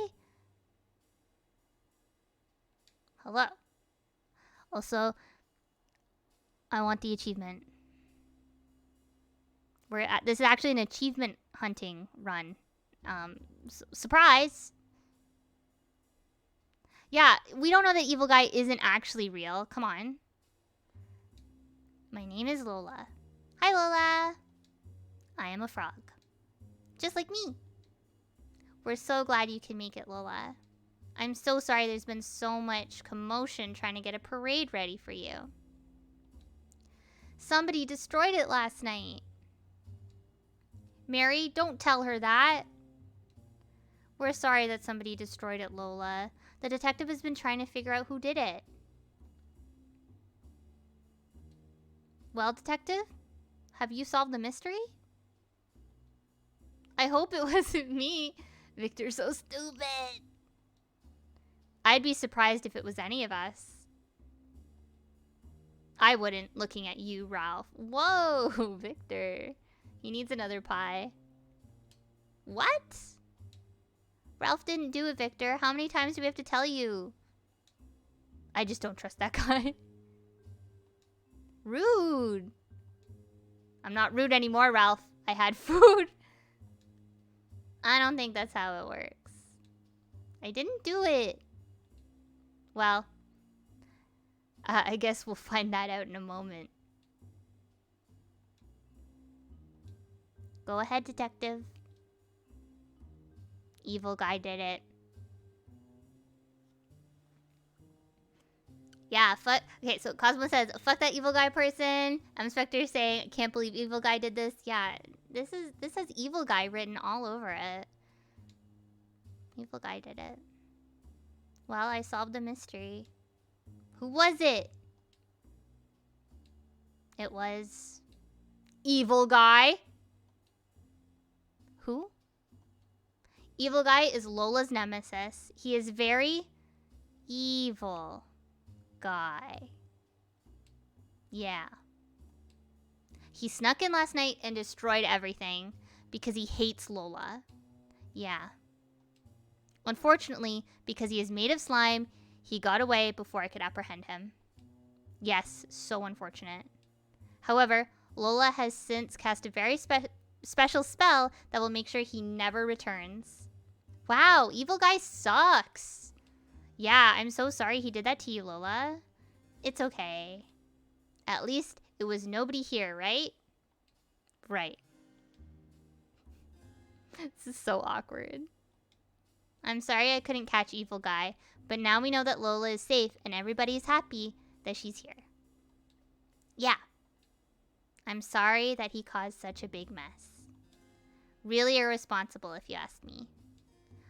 A: Hello. Also, I want the achievement. This is actually an achievement hunting run. Surprise! Yeah, we don't know that Evil Guy isn't actually real. Come on. My name is Lola. Hi, Lola. I am a frog. Just like me. We're so glad you can make it, Lola. I'm so sorry there's been so much commotion trying to get a parade ready for you. Somebody destroyed it last night. Mary, don't tell her that. We're sorry that somebody destroyed it, Lola. The detective has been trying to figure out who did it. Well, detective? Have you solved the mystery? I hope it wasn't me. Victor's so stupid. I'd be surprised if it was any of us. I wouldn't, looking at you, Ralph. Whoa, Victor. He needs another pie. What? Ralph didn't do it, Victor. How many times do we have to tell you? I just don't trust that guy. Rude. I'm not rude anymore, Ralph. I had food. I don't think that's how it works. I didn't do it. Well, I guess we'll find that out in a moment. Go ahead, detective. Evil guy did it. Yeah, fuck. Okay, so Cosmo says, fuck that evil guy person. I'm Spectre saying, I can't believe evil guy did this. Yeah, this has evil guy written all over it. Evil guy did it. Well, I solved the mystery. Who was it? It was evil guy. Who? Evil guy is Lola's nemesis. He is very evil guy. Yeah. He snuck in last night and destroyed everything because he hates Lola. Yeah. Unfortunately, because he is made of slime, he got away before I could apprehend him. Yes, so unfortunate. However, Lola has since cast a very special spell that will make sure he never returns. Wow, evil guy sucks. Yeah, I'm so sorry he did that to you, Lola. It's okay. At least it was nobody here, right? Right. This is so awkward. I'm sorry I couldn't catch evil guy, but now we know that Lola is safe and everybody's happy that she's here. Yeah. I'm sorry that he caused such a big mess. Really irresponsible, if you ask me.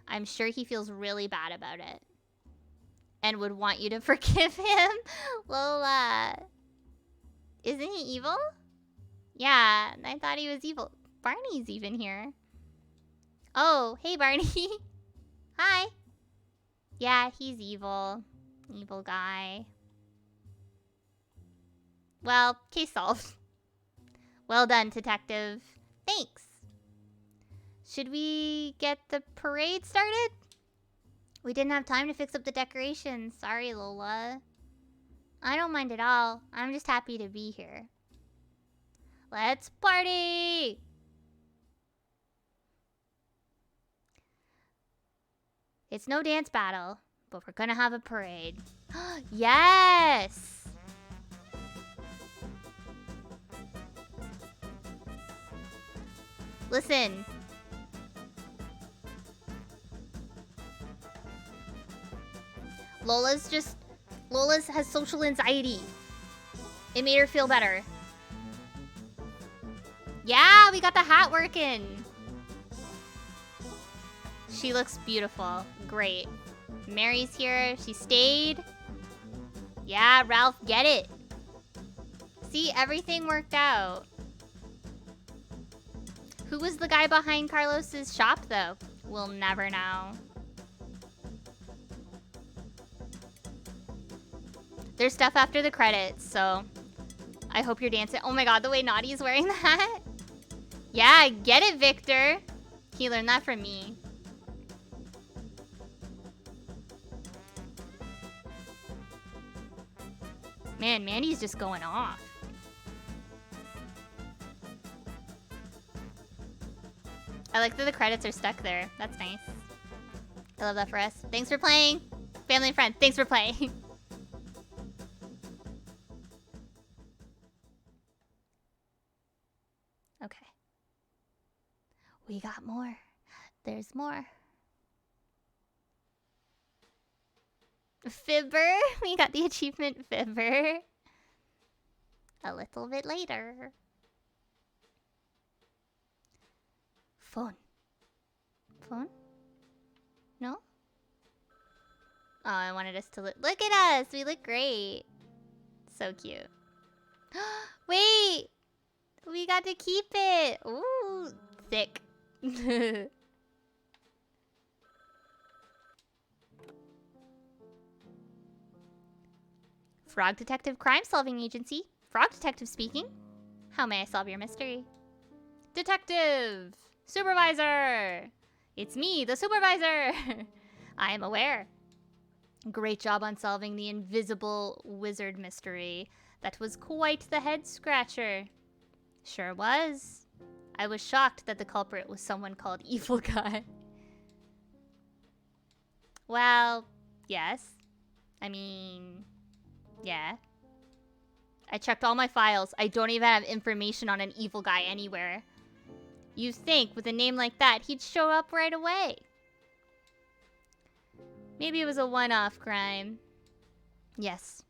A: I'm sure he feels really bad about it. And would want you to forgive him. Lola. Isn't he evil? Yeah, I thought he was evil. Barney's even here. Oh, hey Barney. Hi. Yeah, he's evil. Evil guy. Well, case solved. Well done, detective. Thanks. Should we get the parade started? We didn't have time to fix up the decorations. Sorry, Lola. I don't mind at all. I'm just happy to be here. Let's party! It's no dance battle, but we're gonna have a parade. Yes! Listen. Lola's has social anxiety. It made her feel better. Yeah, we got the hat working. She looks beautiful. Great. Mary's here. She stayed. Yeah, Ralph, get it. See, everything worked out. Who was the guy behind Carlos's shop, though? We'll never know. There's stuff after the credits, so I hope you're dancing. Oh my god, the way Naughty's wearing that. Yeah, get it, Victor. He learned that from me. Man, Mandy's just going off. I like that the credits are stuck there. That's nice. I love that for us. Thanks for playing. Family and friend, thanks for playing. Okay. We got more. There's more. Fibber. We got the achievement Fibber. A little bit later. Phone. Phone? No? Oh, I wanted us to look. Look at us! We look great. So cute. Wait! We got to keep it! Ooh, thick. Frog Detective Crime Solving Agency. Frog Detective speaking. How may I solve your mystery? Detective! Supervisor! It's me, the supervisor! I am aware. Great job on solving the invisible wizard mystery. That was quite the head scratcher. Sure was. I was shocked that the culprit was someone called Evil Guy. Well, yes. I mean, yeah. I checked all my files. I don't even have information on an evil guy anywhere. You'd think, with a name like that, he'd show up right away. Maybe it was a one-off crime. Yes,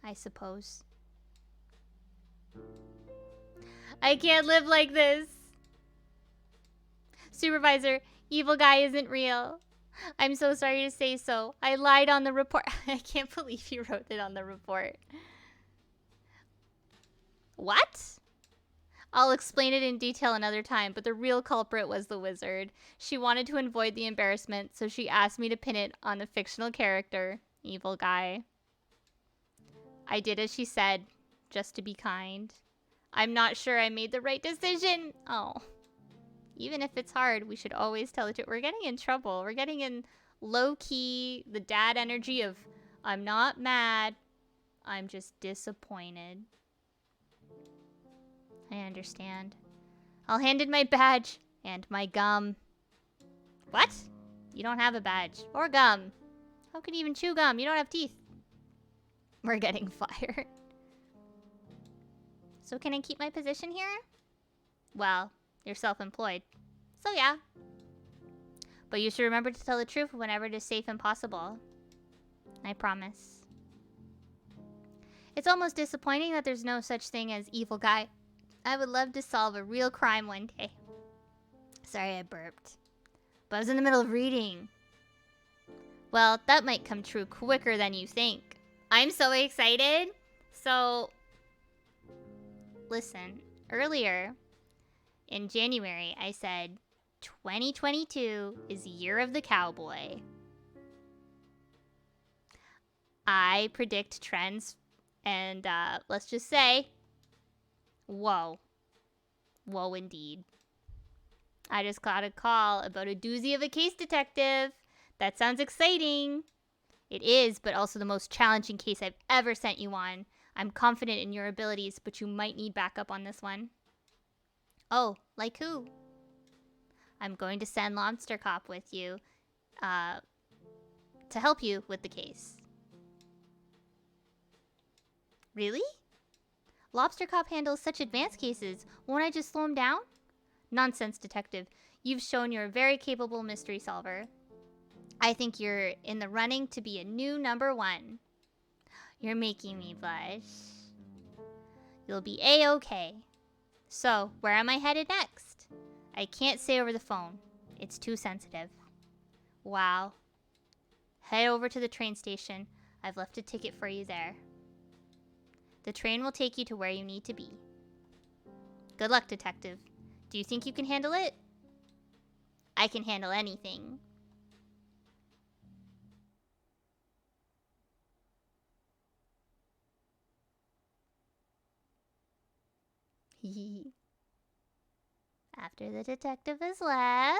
A: I suppose. I can't live like this. Supervisor, evil guy isn't real. I'm so sorry to say so. I lied on the report. I can't believe you wrote it on the report. What? I'll explain it in detail another time, but the real culprit was the wizard. She wanted to avoid the embarrassment, so she asked me to pin it on the fictional character, Evil Guy. I did as she said, just to be kind. I'm not sure I made the right decision. Oh. Even if it's hard, we should always tell the truth. We're getting in trouble. We're getting in low-key, the dad energy of, I'm not mad, I'm just disappointed. I understand. I'll hand in my badge and my gum. What? You don't have a badge. Or gum. How can you even chew gum? You don't have teeth. We're getting fired. So can I keep my position here? Well, you're self-employed. So yeah. But you should remember to tell the truth whenever it is safe and possible. I promise. It's almost disappointing that there's no such thing as evil guy. I would love to solve a real crime one day. Sorry I burped. But I was in the middle of reading. Well, that might come true quicker than you think. I'm so excited. So, listen. Earlier, in January, I said, 2022 is year of the cowboy. I predict trends, and let's just say, whoa. Whoa, indeed. I just got a call about a doozy of a case, detective. That sounds exciting. It is, but also the most challenging case I've ever sent you on. I'm confident in your abilities, but you might need backup on this one. Oh, like who? I'm going to send Lobster Cop with you, to help you with the case. Really? Lobster Cop handles such advanced cases. Won't I just slow him down? Nonsense, detective. You've shown you're a very capable mystery solver. I think you're in the running to be a new #1. You're making me blush. You'll be A-okay. So, where am I headed next? I can't say over the phone. It's too sensitive. Wow. Head over to the train station. I've left a ticket for you there. The train will take you to where you need to be. Good luck, detective. Do you think you can handle it? I can handle anything. After the detective has left.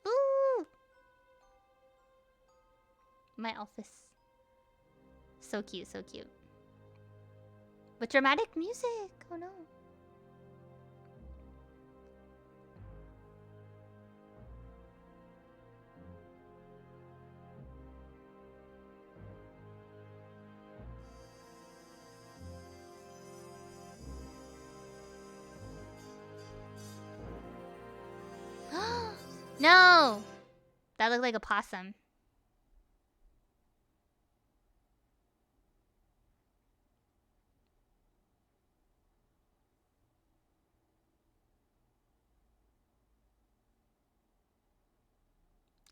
A: Ooh! My office. So cute, so cute. With dramatic music! Oh no. No! That looked like a possum.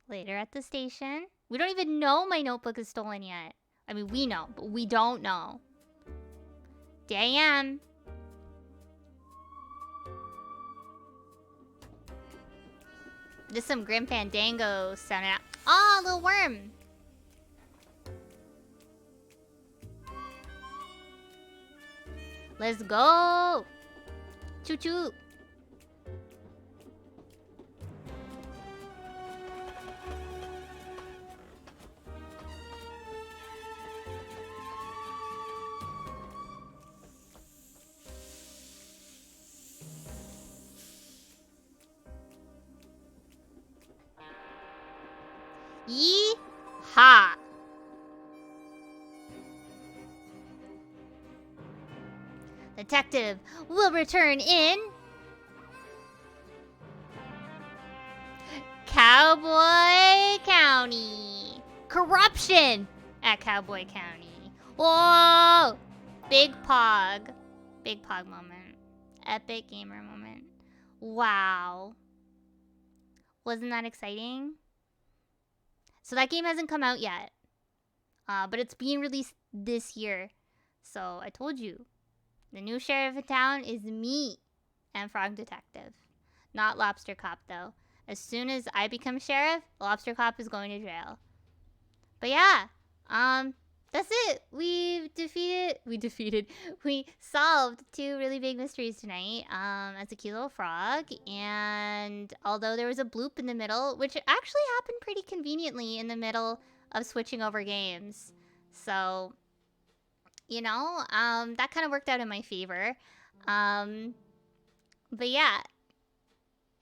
A: Later at the station. We don't even know my notebook is stolen yet. I mean, we know, but we don't know. Damn. Just some Grim Fandango sounding out. Oh, little worm. Let's go. Choo choo. Yee-ha! Detective will return in... Cowboy County. Corruption at Cowboy County. Whoa! Big Pog. Big Pog moment. Epic gamer moment. Wow. Wasn't that exciting? So that game hasn't come out yet. But it's being released this year. So I told you. The new sheriff of town is me and Frog Detective. Not Lobster Cop, though. As soon as I become sheriff, Lobster Cop is going to jail. But yeah, that's it. We solved 2 really big mysteries tonight, as a cute little frog. And although there was a bloop in the middle, which actually happened pretty conveniently in the middle of switching over games. So, you know, that kind of worked out in my favor. But yeah.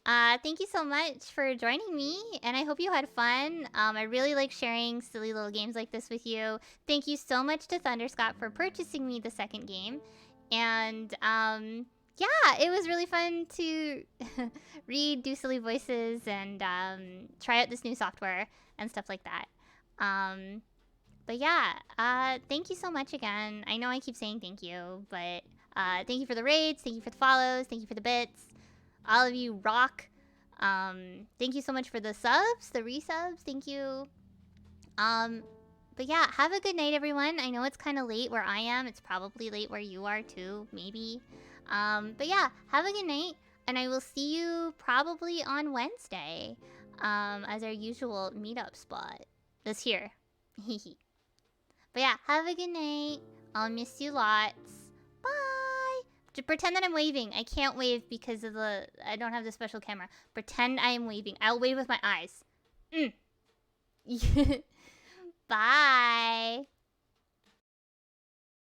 A: Thank you so much for joining me, and I hope you had fun. I really like sharing silly little games like this with you. Thank you so much to Thunderscott for purchasing me the second game. And, yeah, it was really fun to read, do silly voices, and try out this new software and stuff like that. But yeah, thank you so much again. I know I keep saying thank you, but thank you for the raids, thank you for the follows, thank you for the bits. All of you rock. Thank you so much for the subs, the resubs. Thank you. But yeah, have a good night, everyone. I know it's kind of late where I am. It's probably late where you are too, maybe. But yeah, have a good night, and I will see you probably on Wednesday, as our usual meetup spot. That's here. But yeah, have a good night. I'll miss you lots. Bye. Just pretend that I'm waving. I can't wave because of I don't have the special camera. Pretend I am waving. I'll wave with my eyes. Bye.